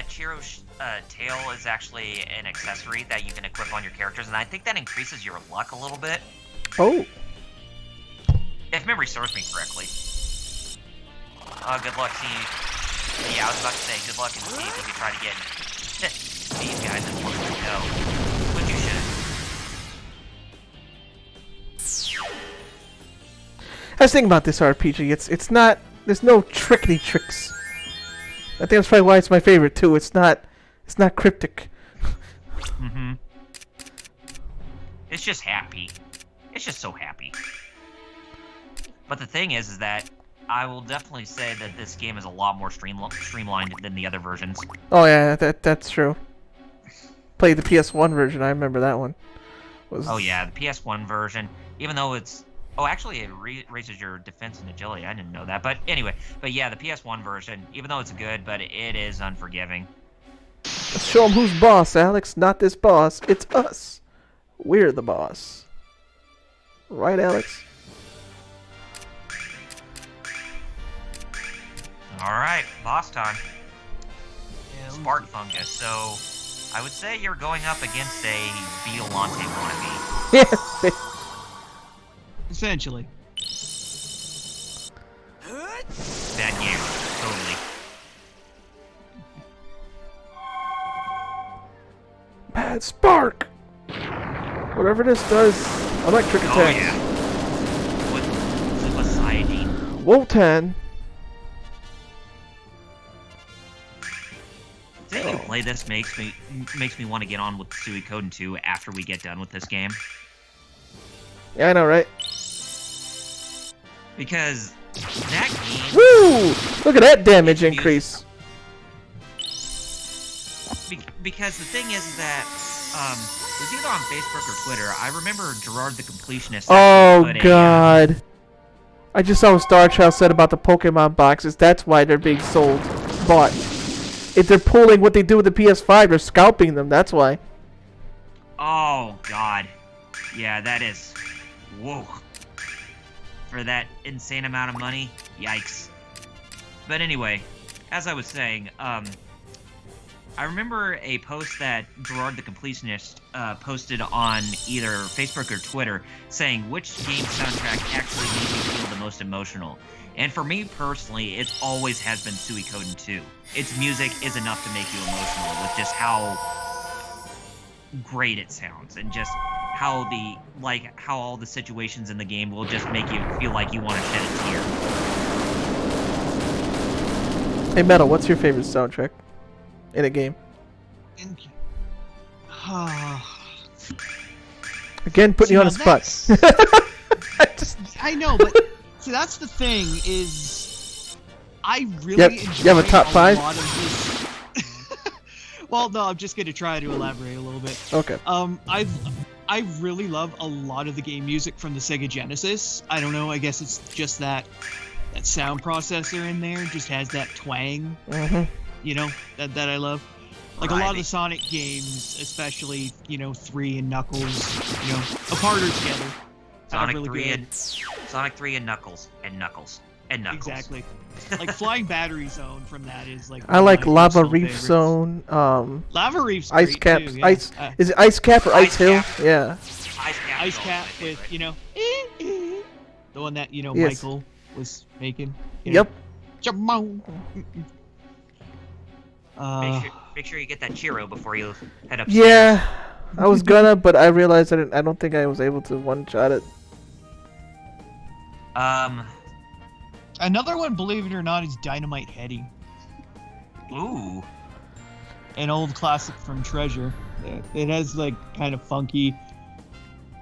Chiro's tail is actually an accessory that you can equip on your characters, and I think that increases your luck a little bit. Oh. If memory serves me correctly. Good luck seeing. Yeah, I was about to say, good luck and see if you can try to get these guys in one go. But you should. I was thinking about this RPG. It's not. There's no trickety tricks. I think that's probably why it's my favorite too. It's not cryptic. Mm-hmm. It's just happy. It's just so happy. But the thing is that I will definitely say that this game is a lot more streamlined than the other versions. Oh yeah, that's true. Played the PS1 version. I remember that one. Oh yeah, the PS1 version. Even though it's actually it raises your defense and agility. I didn't know that, but anyway. But yeah, the PS1 version. Even though it's good, but it is unforgiving. Let's show them who's boss, Alex. Not this boss. It's us. We're the boss. Right, Alex? Alright, boss time. Yeah, Spark Fungus. So, I would say you're going up against a Violante wannabe. Yeah. essentially. Bad game. Totally. Bad spark. Whatever this does, electric attacks. Oh yeah. What is it, Messiadine? Wotan. Thinking play this makes me want to get on with Suikoden 2 after we get done with this game. Yeah, I know, right? Because that game... Woo! Look at that damage It's increase. Because the thing is that, it was either on Facebook or Twitter. I remember Gerard the Completionist. Oh put god. I just saw what Star Child said about the Pokemon boxes. That's why they're being bought. If they're pulling what they do with the PS5, they're scalping them. That's why. Oh god. Yeah, that is... Whoa. For that insane amount of money? Yikes. But anyway, as I was saying, I remember a post that Gerard the Completionist posted on either Facebook or Twitter saying which game soundtrack actually made me feel the most emotional. And for me personally, it always has been Suikoden 2. Its music is enough to make you emotional with just how great it sounds and just how how all the situations in the game will just make you feel like you want to shed a tear. Hey Metal, what's your favorite soundtrack in a game? Again, putting you on the spot. I know, but see, that's the thing is, I really enjoy you have a top 5? lot of this. Well, no, I'm just gonna try to elaborate a little bit. Okay. I really love a lot of the game music from the Sega Genesis. I don't know, I guess it's just that sound processor in there just has that twang. You know, that I love. Like a lot of the Sonic games, especially, 3 and Knuckles, apart or together. Sonic really 3 good. and Sonic 3 and Knuckles and Knuckles and Knuckles. Exactly. Like Flying Battery Zone from that is like. I like my Lava personal Reef favorites. Zone. Lava Reef's Ice great Cap. too, yeah. Is it Ice Cap or Ice Ice Hill? Cap. Yeah. Ice Cap with the one that Yes. Michael was making. Yep. Make sure you get that Chiro before you head upstairs. Yeah, I was gonna, but I realized I don't think I was able to one-shot it. Another one, believe it or not, is Dynamite Heady. Ooh. An old classic from Treasure. It has like kind of funky,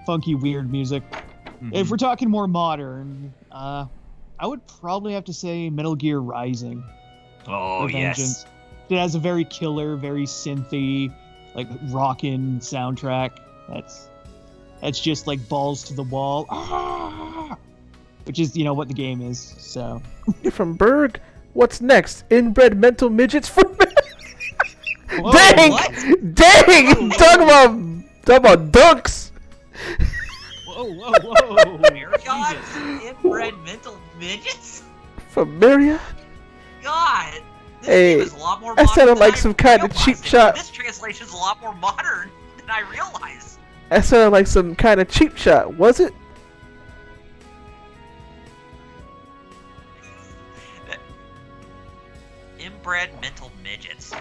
weird music. If we're talking more modern, I would probably have to say Metal Gear Rising. Oh, yes. Vengeance. It has a very killer, very synthy, like rockin' soundtrack. That's just like balls to the wall. Which is, what the game is. So. You're from Berg. What's next? Inbred mental midgets for. Whoa, Dang! what? Dang! Talk about dunks. Whoa! God, inbred mental midgets? From Myriad. God. This Hey, game is a lot more that modern sounded than like I some kind of realized. cheap shot. This translation's a lot more modern than I realized. That sounded like some kind of cheap shot, was it? Inbred mental midgets.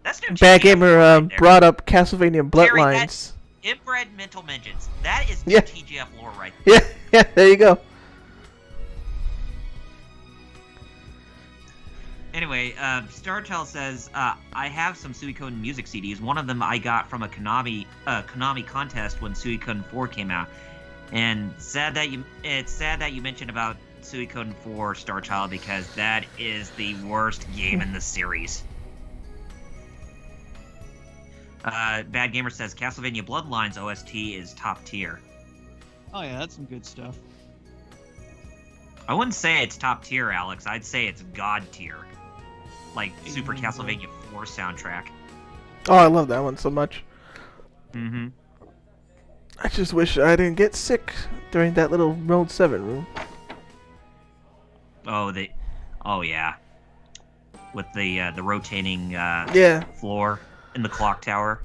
That's new Bad TGF lore Gamer right there. brought up Castlevania Terry, Bloodlines. Inbred mental midgets. That is new Yeah. TGF lore right there. Yeah, there you go. Anyway, Starchild says, I have some Suikoden music CDs. One of them I got from a Konami contest when Suikoden 4 came out. And it's sad that you mentioned about Suikoden 4, Starchild, because that is the worst game in the series. Bad Gamer says Castlevania Bloodlines OST is top tier. Oh yeah, that's some good stuff. I wouldn't say it's top tier, Alex. I'd say it's god tier. Like Super Castlevania 4 soundtrack. Oh, I love that one so much. Mm-hmm. I just wish I didn't get sick during that little Road 7 room. Oh yeah. With the rotating floor in the clock tower,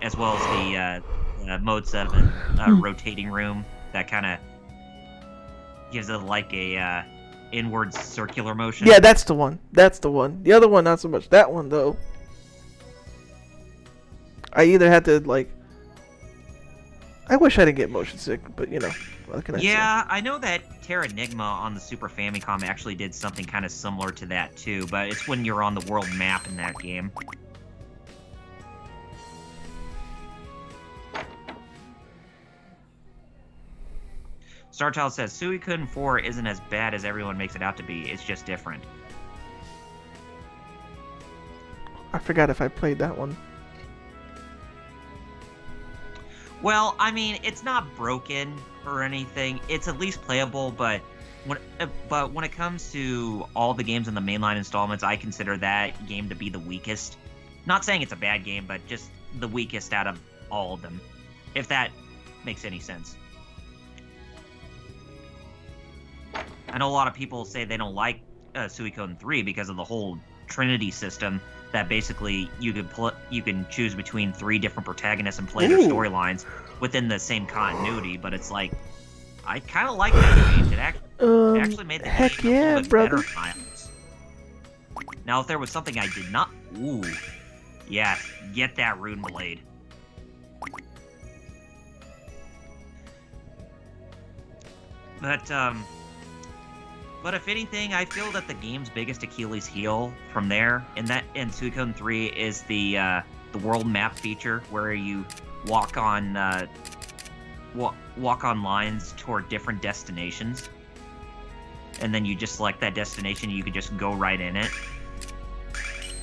as well as the Mode 7 rotating room that kind of gives it like a inward circular motion. Yeah, that's the one. That's the one. The other one, not so much. That one, though. I either had to, I wish I didn't get motion sick, but, what can I say? Yeah, I know that Terranigma on the Super Famicom actually did something kind of similar to that, too, but it's when you're on the world map in that game. Starchild says Suikoden 4 isn't as bad as everyone makes it out to be. It's just different. I forgot if I played that one. Well, I mean, it's not broken or anything. It's at least playable, but when it comes to all the games in the mainline installments, I consider that game to be the weakest. Not saying it's a bad game, but just the weakest out of all of them, if that makes any sense. I know a lot of people say they don't like Suikoden 3 because of the whole Trinity system that basically you can choose between 3 different protagonists and play their storylines within the same continuity, but it's like, I kind of like that change. It actually made the heck game a yeah, little bit brother. better at times. Now, if there was something I did not... Ooh. Yeah, get that rune blade. But if anything, I feel that the game's biggest Achilles heel from there in Suikoden 3 is the world map feature where you walk on lines toward different destinations, and then you just select that destination and you can just go right in it.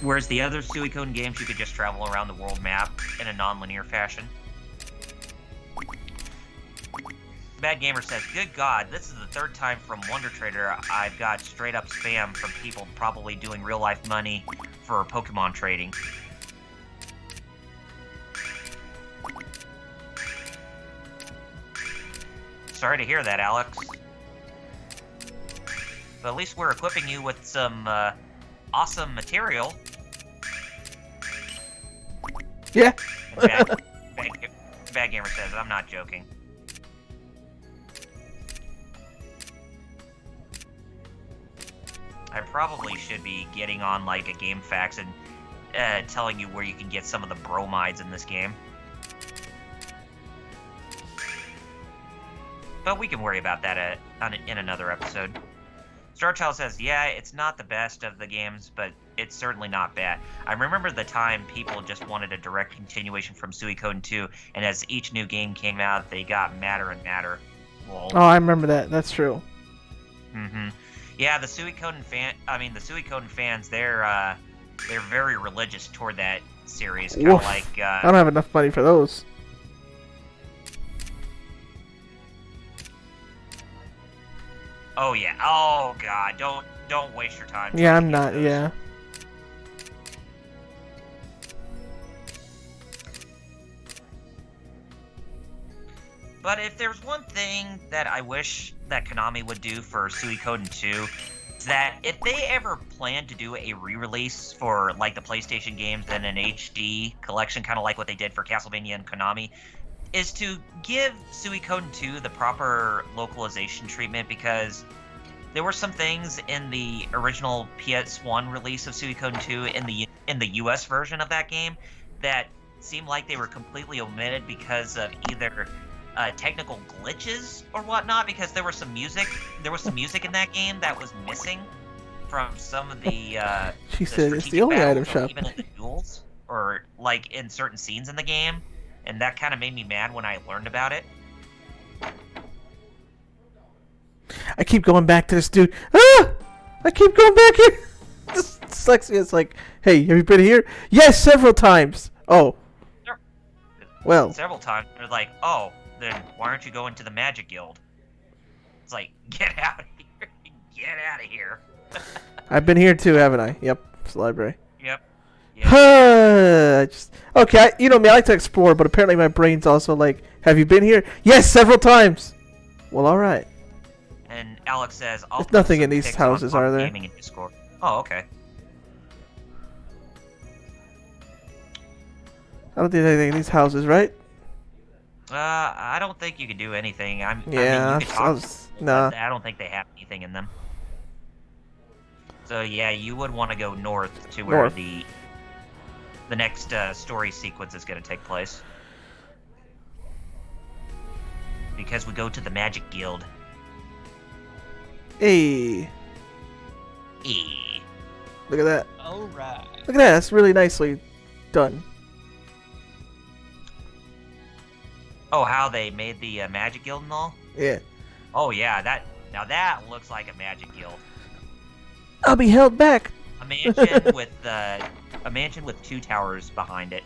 Whereas the other Suikoden games, you could just travel around the world map in a non-linear fashion. Bad Gamer says, good God, this is the 3rd time from Wonder Trader I've got straight up spam from people probably doing real life money for Pokemon trading. Sorry to hear that, Alex. But at least we're equipping you with some awesome material. Yeah. Bad Gamer says, I'm not joking. I probably should be getting on like a game fax and telling you where you can get some of the bromides in this game. But we can worry about that in another episode. Starchild says, yeah, it's not the best of the games, but it's certainly not bad. I remember the time people just wanted a direct continuation from Suikoden 2, and as each new game came out, they got madder and madder. Lol. Oh, I remember that. That's true. Mm-hmm. Yeah, the Suikoden fans, they're very religious toward that series. Kind of like I don't have enough money for those. Oh yeah. Oh god, don't waste your time. Yeah, I'm not. Yeah. But if there's one thing that I wish that Konami would do for Suikoden 2, it's that if they ever plan to do a re-release for like the PlayStation games and an HD collection, kind of like what they did for Castlevania and Konami, is to give Suikoden 2 the proper localization treatment, because there were some things in the original PS1 release of Suikoden 2 in the US version of that game that seemed like they were completely omitted because of either technical glitches or whatnot, because there was some music in that game that was missing from some of the She said it's the only item shop. even in the duels, or like in certain scenes in the game, and that kind of made me mad when I learned about it. I keep going back to this dude. Ah! I keep going back here. Dyslexia is like, hey, have you been here? Yes, several times. Oh. Well. Several times. They're like, oh, then why aren't you going to the Magic Guild? It's like, get out of here. Get out of here. I've been here too, haven't I? Yep. It's the library. Yep. Okay, you know me, I like to explore, but apparently my brain's also like, have you been here? Yes, several times. Well, alright. And Alex says, I'll There's nothing put in these pics houses, on are there? Gaming in Discord. Oh, okay. I don't think there's anything in these houses, right? I don't think you can do anything. I mean, you Yeah, can talk, nah. but I don't think they have anything in them. So yeah, you would want to go north to where North. the next story sequence is going to take place. Because we go to the Magic Guild. Hey, look at that. Alright. Look at that. That's really nicely done. Oh, how they made the Magic Guild and all? Yeah. Oh yeah, now that looks like a magic guild. I'll be held back. A mansion with a mansion with 2 towers behind it.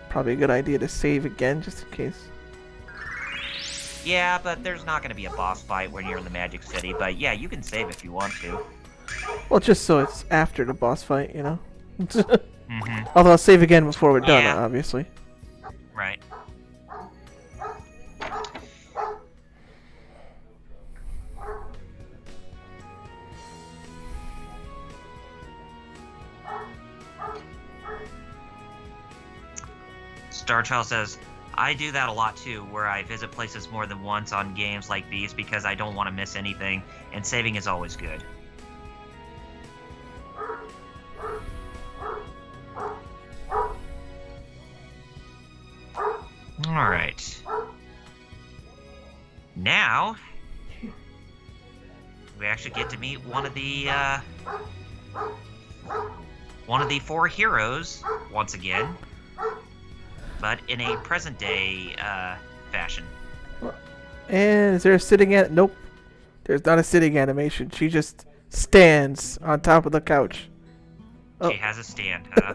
Probably a good idea to save again, just in case. Yeah, but there's not going to be a boss fight when you're in the Magic City. But yeah, you can save if you want to. Well, just so it's after the boss fight, you know? Mm-hmm. Although I'll save again before we're done, Yeah. obviously. Right. Starchild says, I do that a lot too, where I visit places more than once on games like these because I don't want to miss anything, and saving is always good. Alright. Now, we actually get to meet one of the 4 heroes once again, but in a present-day fashion. And is there a sitting at? Nope. There's not a sitting animation. She just stands on top of the couch. Oh. She has a stand, huh?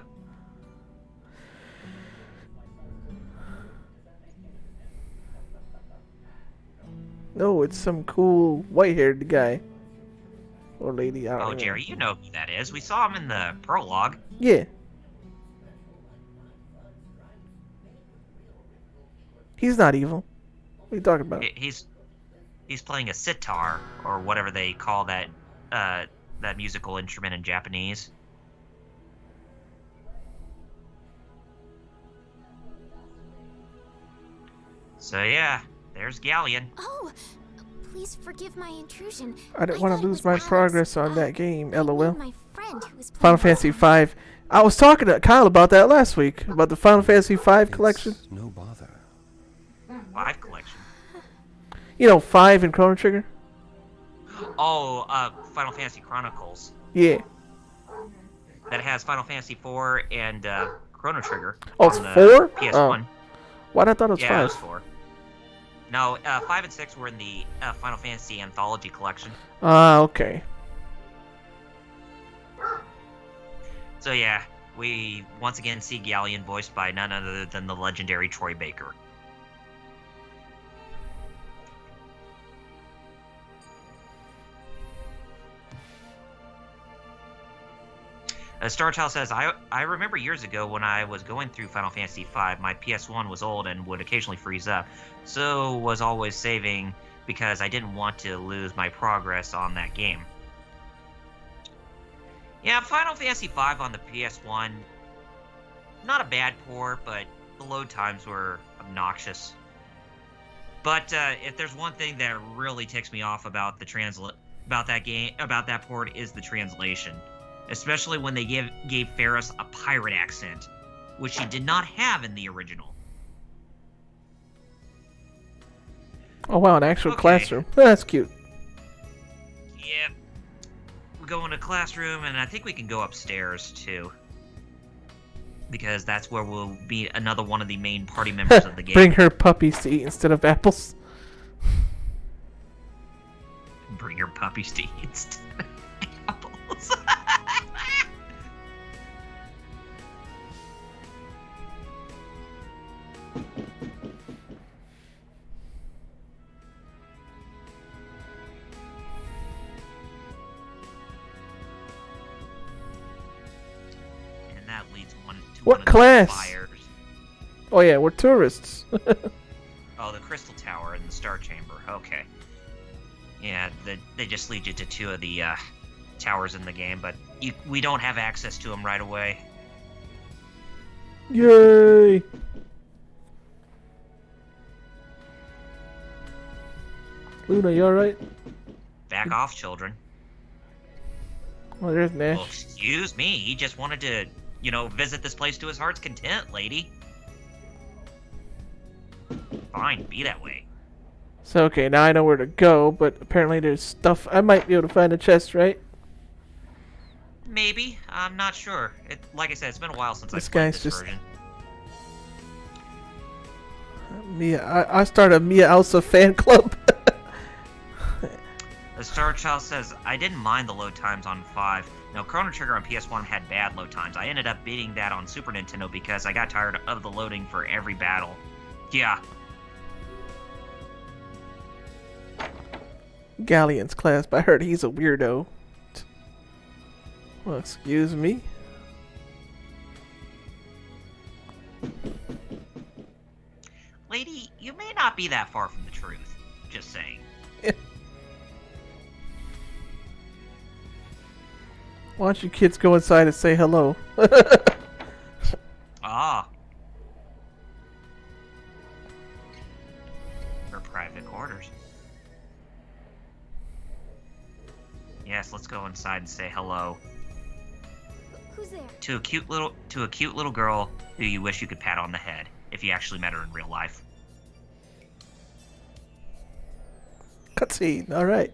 No, it's some cool white-haired guy. Or lady, I don't Oh, know. Jerry, you know who that is. We saw him in the prologue. Yeah. He's not evil. What are you talking about? He's playing a sitar, or whatever they call that that musical instrument in Japanese. So yeah, there's Galleon. Oh, please forgive my intrusion. I didn't thought want to it lose was my Alex. progress on that game, I lol. need my friend who was Final playing Fantasy Valorant. V. I was talking to Kyle about that last week, about the Final Fantasy V collection. It's no bother. 5 collection. You know, 5 and Chrono Trigger? Oh, Final Fantasy Chronicles. Yeah. That has Final Fantasy 4 and Chrono Trigger. Oh, it's on the 4? PS1. Oh. Why did I thought it was Yeah, 5? it was 4. No, 5 and 6 were in the Final Fantasy Anthology collection. Ah, okay. So yeah, we once again see Galleon voiced by none other than the legendary Troy Baker. Starchild says, I remember years ago when I was going through Final Fantasy V, my PS1 was old and would occasionally freeze up, so was always saving because I didn't want to lose my progress on that game. Yeah, Final Fantasy V on the PS1, not a bad port, but the load times were obnoxious. But if there's one thing that really ticks me off about the about that port is the translation. Especially when they gave Ferris a pirate accent, which he did not have in the original. Oh, wow, an actual Okay. classroom. That's cute. Yep. We go in a classroom, and I think we can go upstairs, too. Because that's where we'll be another one of the main party members of the game. Bring her puppies to eat instead of apples. Bring your puppies to eat instead of apples. And that leads one to What one of the class? fires. Oh, yeah, we're tourists. Oh, the Crystal Tower and the Star Chamber. Okay. Yeah, they just lead you to 2 of the towers in the game, but we don't have access to them right away. Yay! Luna, you alright? Back off, children. Oh, there's Nash. Well, excuse me. He just wanted to, visit this place to his heart's content, lady. Fine, be that way. So, okay, now I know where to go, but apparently there's stuff. I might be able to find a chest, right? Maybe. I'm not sure. Like I said, it's been a while since This I played guy's this just- version. I started a Mia Elsa fan club. The Star Child says, I didn't mind the load times on 5. Now, Chrono Trigger on PS1 had bad load times. I ended up beating that on Super Nintendo because I got tired of the loading for every battle. Yeah. Galleon's class, but I heard he's a weirdo. Well, excuse me. Lady, you may not be that far from the truth. Just saying. Why don't you kids go inside and say hello? Ah. For private quarters. Yes, let's go inside and say hello Who's there? to a cute little girl who you wish you could pat on the head if you actually met her in real life. Cutscene. All right.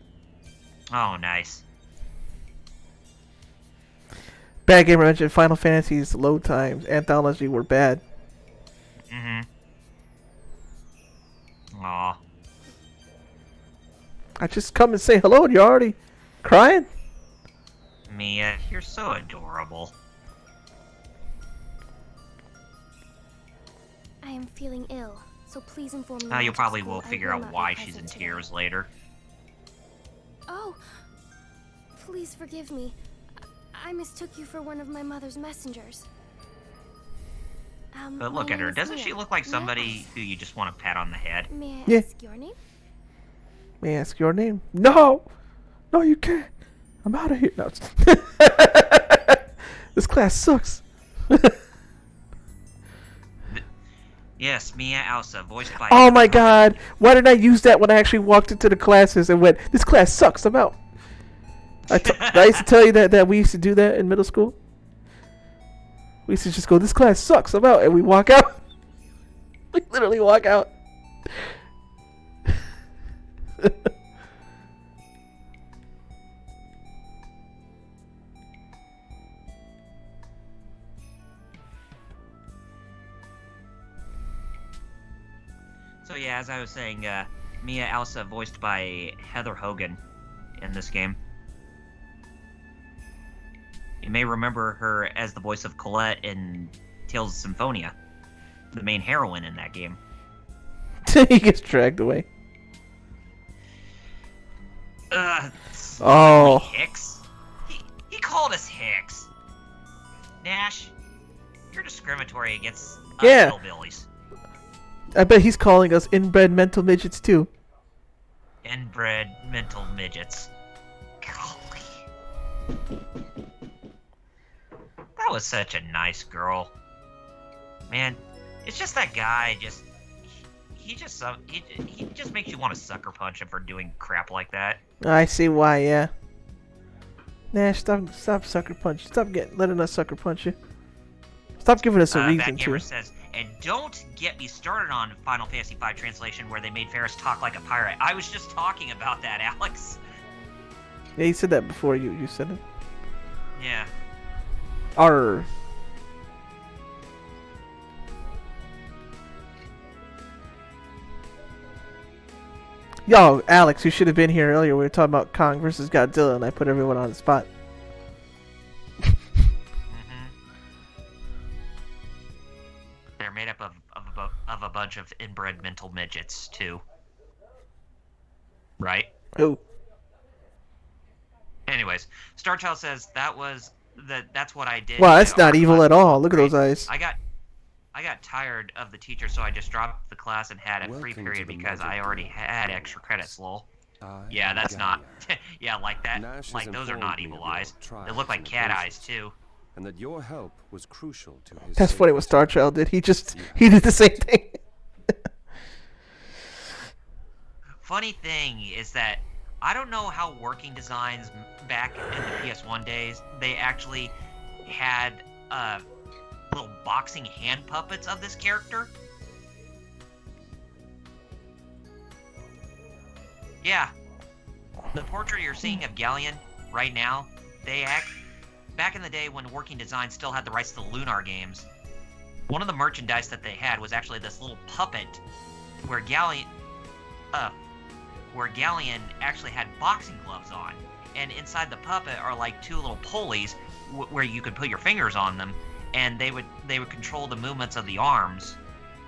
Oh, nice. Bad Gamer mentioned Final Fantasy's load times anthology were bad. Mm-hmm. Aw. I just come and say hello and you're already crying? Mia, you're so adorable. I am feeling ill, so please inform me. You after probably school. will I figure will out not be why she's present in today. tears later. Oh, please forgive me. I mistook you for one of my mother's messengers. But look my at her. name is Doesn't Mia. she look like May I somebody ask- who you just want to pat on the head? May I Yeah. ask your name? May I ask your name? No! No, you can't. I'm out of here. No, this class sucks. Yes, Mia Elsa, voiced by... Oh my god. Why didn't I use that when I actually walked into the classes and went, this class sucks, I'm out? I used to tell you that we used to do that in middle school. We used to just go, this class sucks, I'm out. And we walk out. We literally walk out. So yeah, as I was saying, Mia Elsa voiced by Heather Hogan in this game. You may remember her as the voice of Colette in Tales of Symphonia, the main heroine in that game. He gets dragged away. Oh. Hicks? He called us Hicks. Nash, you're discriminatory against Yeah. hillbillies. I bet he's calling us inbred mental midgets too. Inbred mental midgets. Golly. That was such a nice girl. Man, it's just that guy he just makes you want to sucker punch him for doing crap like that. I see why, yeah. Nash, stop sucker punch. Stop letting us sucker punch you. Stop giving us a reason Backgamer to. says, and don't get me started on Final Fantasy V translation where they made Ferris talk like a pirate. I was just talking about that, Alex. Yeah, you said that before you said it. Yeah. Arr. Yo, Alex, you should have been here earlier. We were talking about Kong versus Godzilla, and I put everyone on the spot. They're made up of a bunch of inbred mental midgets, too. Right? Oh. Anyways, Starchild says that's what I did. Wow, that's in not art evil class at all. in Look at grade. those eyes. I got tired of the teacher, so I just dropped the class and had a free Welcome period to the because I Magic already Room. had extra credits, lol. I Yeah, am that's not... Gaia. yeah, like that. Nash Like, has those are informed not me evil of your eyes. They trials look like and cat eyes, adventures, too. and that your help was crucial to his That's funny what safety. Starchild did. He did the same thing. Funny thing is that I don't know how working designs back in the PS1 days, they actually had little boxing hand puppets of this character. Yeah. The portrait you're seeing of Galleon right now, back in the day when working design still had the rights to the Lunar games, one of the merchandise that they had was actually this little puppet where Galleon actually had boxing gloves on, and inside the puppet are like two little pulleys where you could put your fingers on them, and they would control the movements of the arms,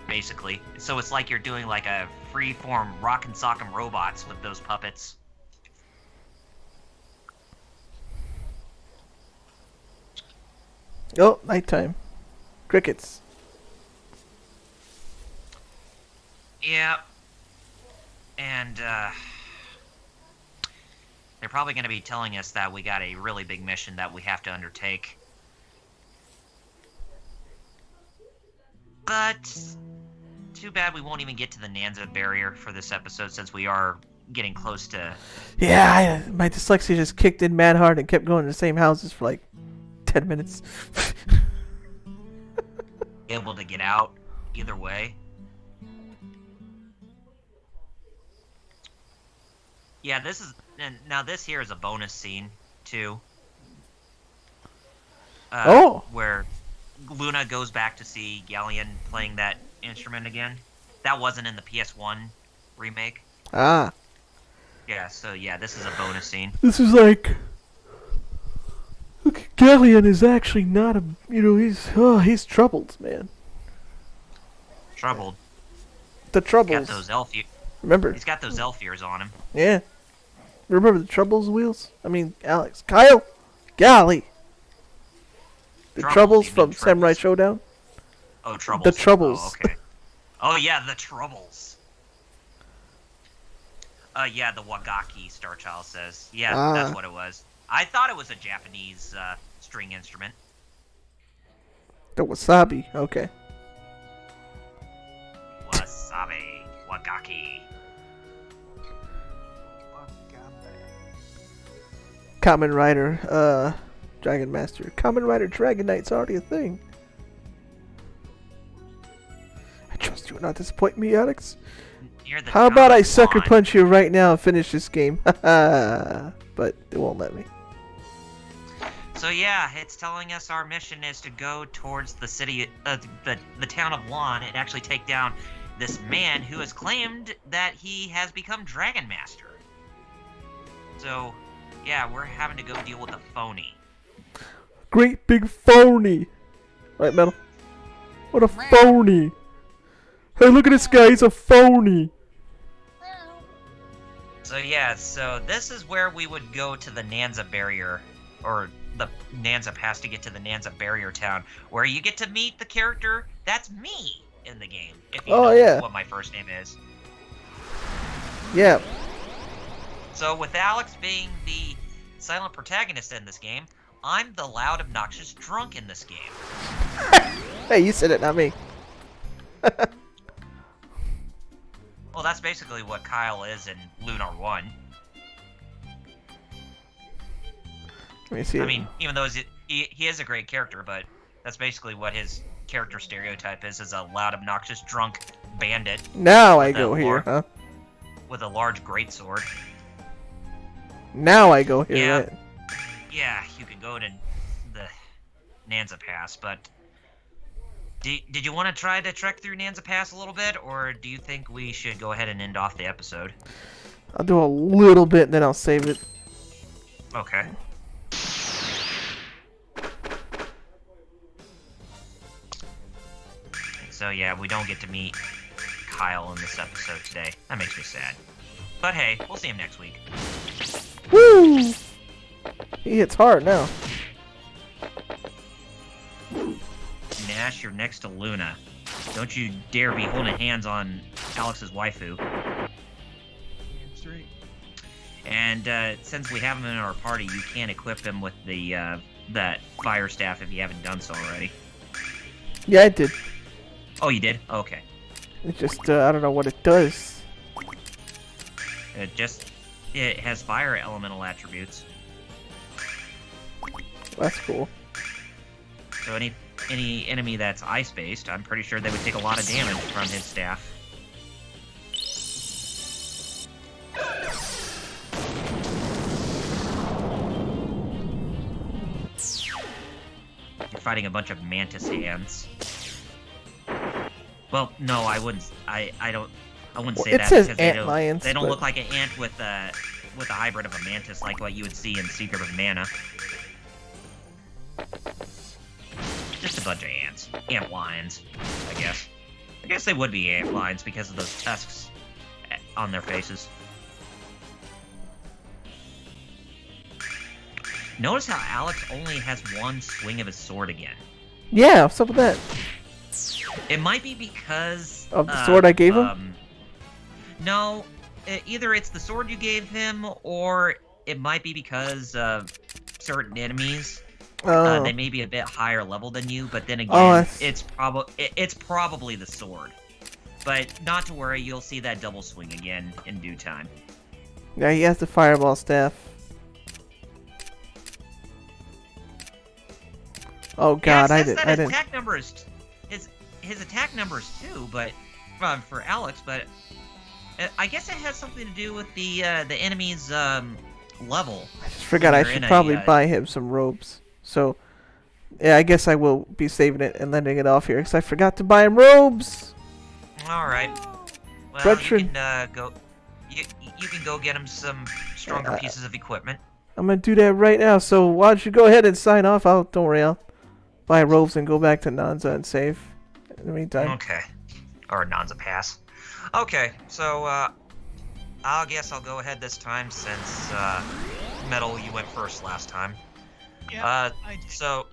basically. So it's like you're doing like a free-form Rock'em Sock'em Robots with those puppets. Oh, nighttime. Crickets. Yeah. And, they're probably going to be telling us that we got a really big mission that we have to undertake. But, too bad we won't even get to the Nanza barrier for this episode, since we are getting close to... Yeah, my dyslexia just kicked in mad hard and kept going to the same houses for like 10 minutes. able to get out either way. Yeah, now this here is a bonus scene too. Where Luna goes back to see Galleon playing that instrument again. That wasn't in the PS1 remake. Ah. Yeah, so yeah, this is a bonus scene. This is like... Look, Galleon is actually not a... he's troubled, man. Troubled. The troubles. Got those elf ears. Remember? He's got those elf ears on him. Yeah. Remember the troubles wheels? I mean, Alex. Kyle! Golly! The troubles from Samurai Showdown? Oh, Troubles. The Troubles. Oh, okay. Oh, yeah, the Troubles. Yeah, the Wagaki, Starchild says. Yeah, that's what it was. I thought it was a Japanese string instrument. The wasabi. Okay. Wasabi. Wagaki. Kamen Rider, Dragon Master. Kamen Rider Dragon Knight's already a thing. I trust you will not disappoint me, Alex. How about I sucker punch you right now and finish this game? But it won't let me. So yeah, it's telling us our mission is to go towards the city, the town of Lon, and actually take down this man who has claimed that he has become Dragon Master. So, yeah, we're having to go deal with a phony. Great big phony. Right, Metal? What a phony. Hey, look at this guy. He's a phony. So yeah, so this is where we would go to the Nanza barrier, or the Nanza Pass to get to the Nanza barrier town, where you get to meet the character that's me in the game, if you know what my first name is. Yeah. So with Alex being the silent protagonist in this game, I'm the loud, obnoxious drunk in this game. Hey, you said it, not me. Well, that's basically what Kyle is in Lunar 1. Let me see. I mean, even though he is a great character, but that's basically what his character stereotype is a loud, obnoxious, drunk bandit. Now I go here, huh? With a large greatsword. Now I go here, yeah. right? Yeah, you can go to the Nanza Pass, but... Did you want to try to trek through Nanza Pass a little bit, or do you think we should go ahead and end off the episode? I'll do a little bit, and then I'll save it. Okay. So yeah, we don't get to meet Kyle in this episode today. That makes me sad. But hey, we'll see him next week. Woo! He hits hard now. Nash, you're next to Luna. Don't you dare be holding hands on Alex's waifu. Straight. And since we have him in our party, you can equip him with the that fire staff if you haven't done so already. Yeah, I did. Oh, you did? Okay. It just, I don't know what it does. It has fire elemental attributes. That's cool. So any enemy that's ice-based, I'm pretty sure they would take a lot of damage from his staff. You're fighting a bunch of mantis hands. Well, no, I wouldn't. I wouldn't Well, say it that says because they ant lions, don't but- look like an ant with a hybrid of a mantis like what you would see in Secret of Mana. Just a bunch of ants. Ant lions, I guess. I guess they would be ant lions because of those tusks on their faces. Notice how Alex only has one swing of his sword again. Yeah, what's up with that? It might be because Of the sword I gave him? No, either it's the sword you gave him, or it might be because of certain enemies. Oh. They may be a bit higher level than you, but then Oh, again, that's- it's probably the sword. But not to worry, you'll see that double swing again in due time. Yeah, he has the fireball staff. Oh God, yeah, I it says didn't. that his attack number is his attack number is 2, but for Alex, but I guess it has something to do with the enemy's level. I just forgot I You're should in a, probably buy him some robes. So, yeah, I guess I will be saving it and letting it off here because I forgot to buy him robes. All right. Well, Brethren. you can go. You can go get him some stronger pieces of equipment. I'm gonna do that right now. So why don't you go ahead and sign off? Don't worry, I'll buy robes and go back to Nanza and save. In the meantime. Okay. Or Nanza pass. Okay, so I guess I'll go ahead this time since Metal, you went first last time. Yeah, I did. So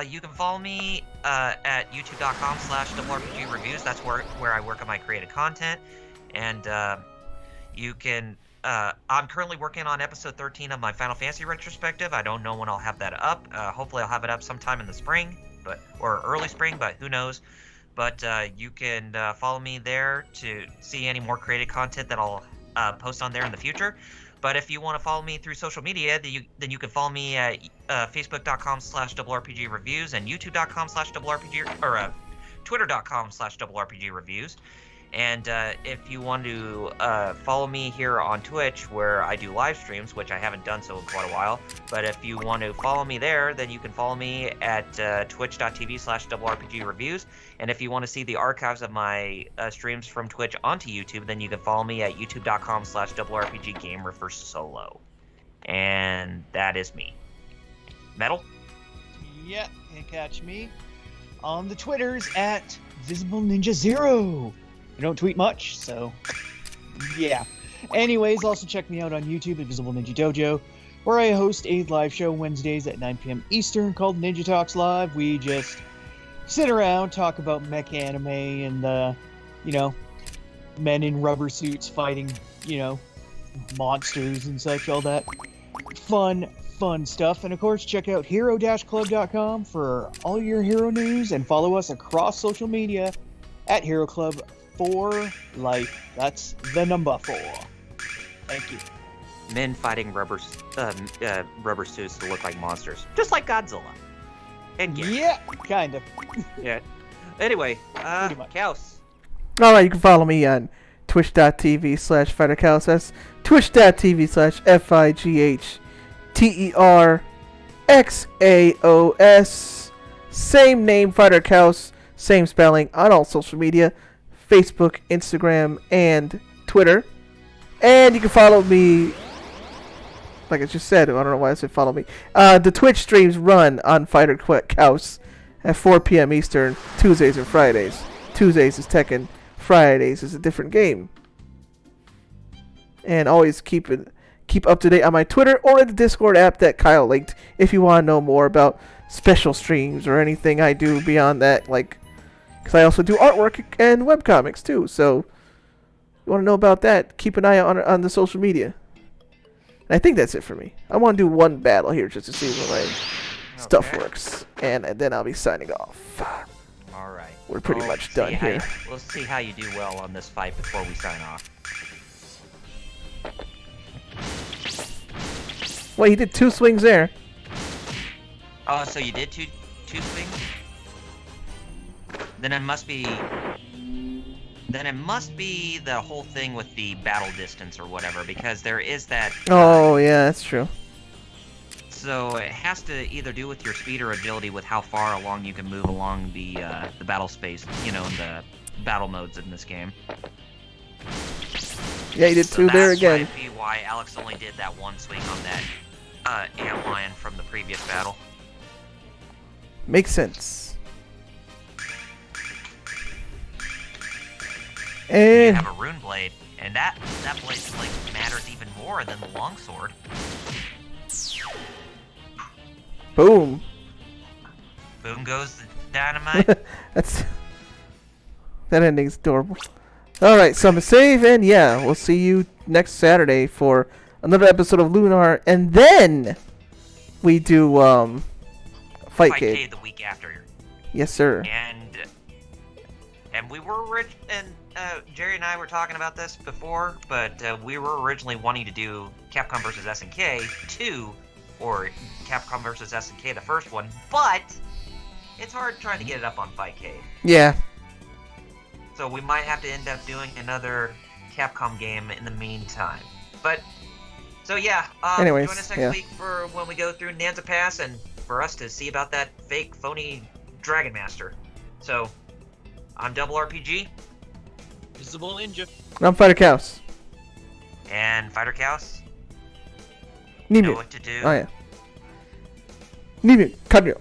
you can follow me at youtube.com/rpg reviews. That's where I work on my creative content, and you can. I'm currently working on episode 13 of my Final Fantasy retrospective. I don't know when I'll have that up. Hopefully, I'll have it up sometime in the spring, or early spring, but who knows. But you can follow me there to see any more creative content that I'll post on there in the future. But if you want to follow me through social media, then you can follow me at facebook.com/rpg reviews and youtube.com/rpg or twitter.com/rpg reviews. And if you want to follow me here on Twitch, where I do live streams, which I haven't done so in quite a while, but if you want to follow me there, then you can follow me at twitch.tv/rpg reviews. And if you want to see the archives of my streams from Twitch onto YouTube, then you can follow me at youtube.com/rpg gamer for solo. And that is me. Metal? Yeah, you can catch me on the Twitters at Visible Ninja Zero. I don't tweet much, so yeah. Anyways, also check me out on YouTube at Visible Ninja Dojo, where I host a live show Wednesdays at 9 p.m. Eastern called Ninja Talks Live. We just sit around, talk about mech anime and, men in rubber suits fighting, monsters and such, all that fun stuff. And of course, check out hero-club.com for all your hero news and follow us across social media at Hero Club for life. That's the number 4. Thank you. Men fighting rubber suits to look like monsters. Just like Godzilla. And Gear. Yeah, kind of. Yeah. Anyway, Pretty much. Kaos. Alright, you can follow me on twitch.tv/fighterchaos. That's twitch.tv/FIGHTERXAOS. Same name, Fighter Chaos. Same spelling on all social media. Facebook, Instagram, and Twitter. And you can follow me, like I just said, I don't know why I said follow me. The Twitch streams run on Fighter Chaos at 4 p.m. Eastern, Tuesdays and Fridays. Tuesdays is Tekken, Fridays is a different game. And always keep up to date on my Twitter or in the Discord app that Kyle linked if you want to know more about special streams or anything I do beyond that, because I also do artwork and webcomics too, so you want to know about that, keep an eye out on the social media. And I think that's it for me. I want to do one battle here just to see where my stuff works, and then I'll be signing off. All right. We're pretty much done here. We'll see how you do well on this fight before we sign off. Well, he did 2 swings there. Oh, so you did two swings? Then it must be the whole thing with the battle distance or whatever, because there is that. Oh, yeah, that's true. So it has to either do with your speed or agility with how far along you can move along the battle space, in the battle modes in this game. Yeah, you did So two there that's again. might be why Alex only did that one swing on that antlion from the previous battle. Makes sense. You And have a rune blade, and that blade like matters even more than the longsword. boom. Boom goes the dynamite. That ending's adorable. Alright, so I'm gonna save, and yeah, we'll see you next Saturday for another episode of Lunar, and then we do Fight Fight Cave. Cave the week after. Yes, sir. And we were Jerry and I were talking about this before, but we were originally wanting to do Capcom vs SNK 2, or Capcom vs SNK the first one, but it's hard trying to get it up on Fight Cave. Yeah. So we might have to end up doing another Capcom game in the meantime. But, so yeah, Anyways, join us next yeah. week for when we go through Nanza Pass and for us to see about that fake, phony Dragon Master. So, I'm Double RPG, Visible Ninja. And I'm Fighter Chaos. and Fighter Chaos. You know Nimu. what to do. Oh yeah. Nimu, Kadrio.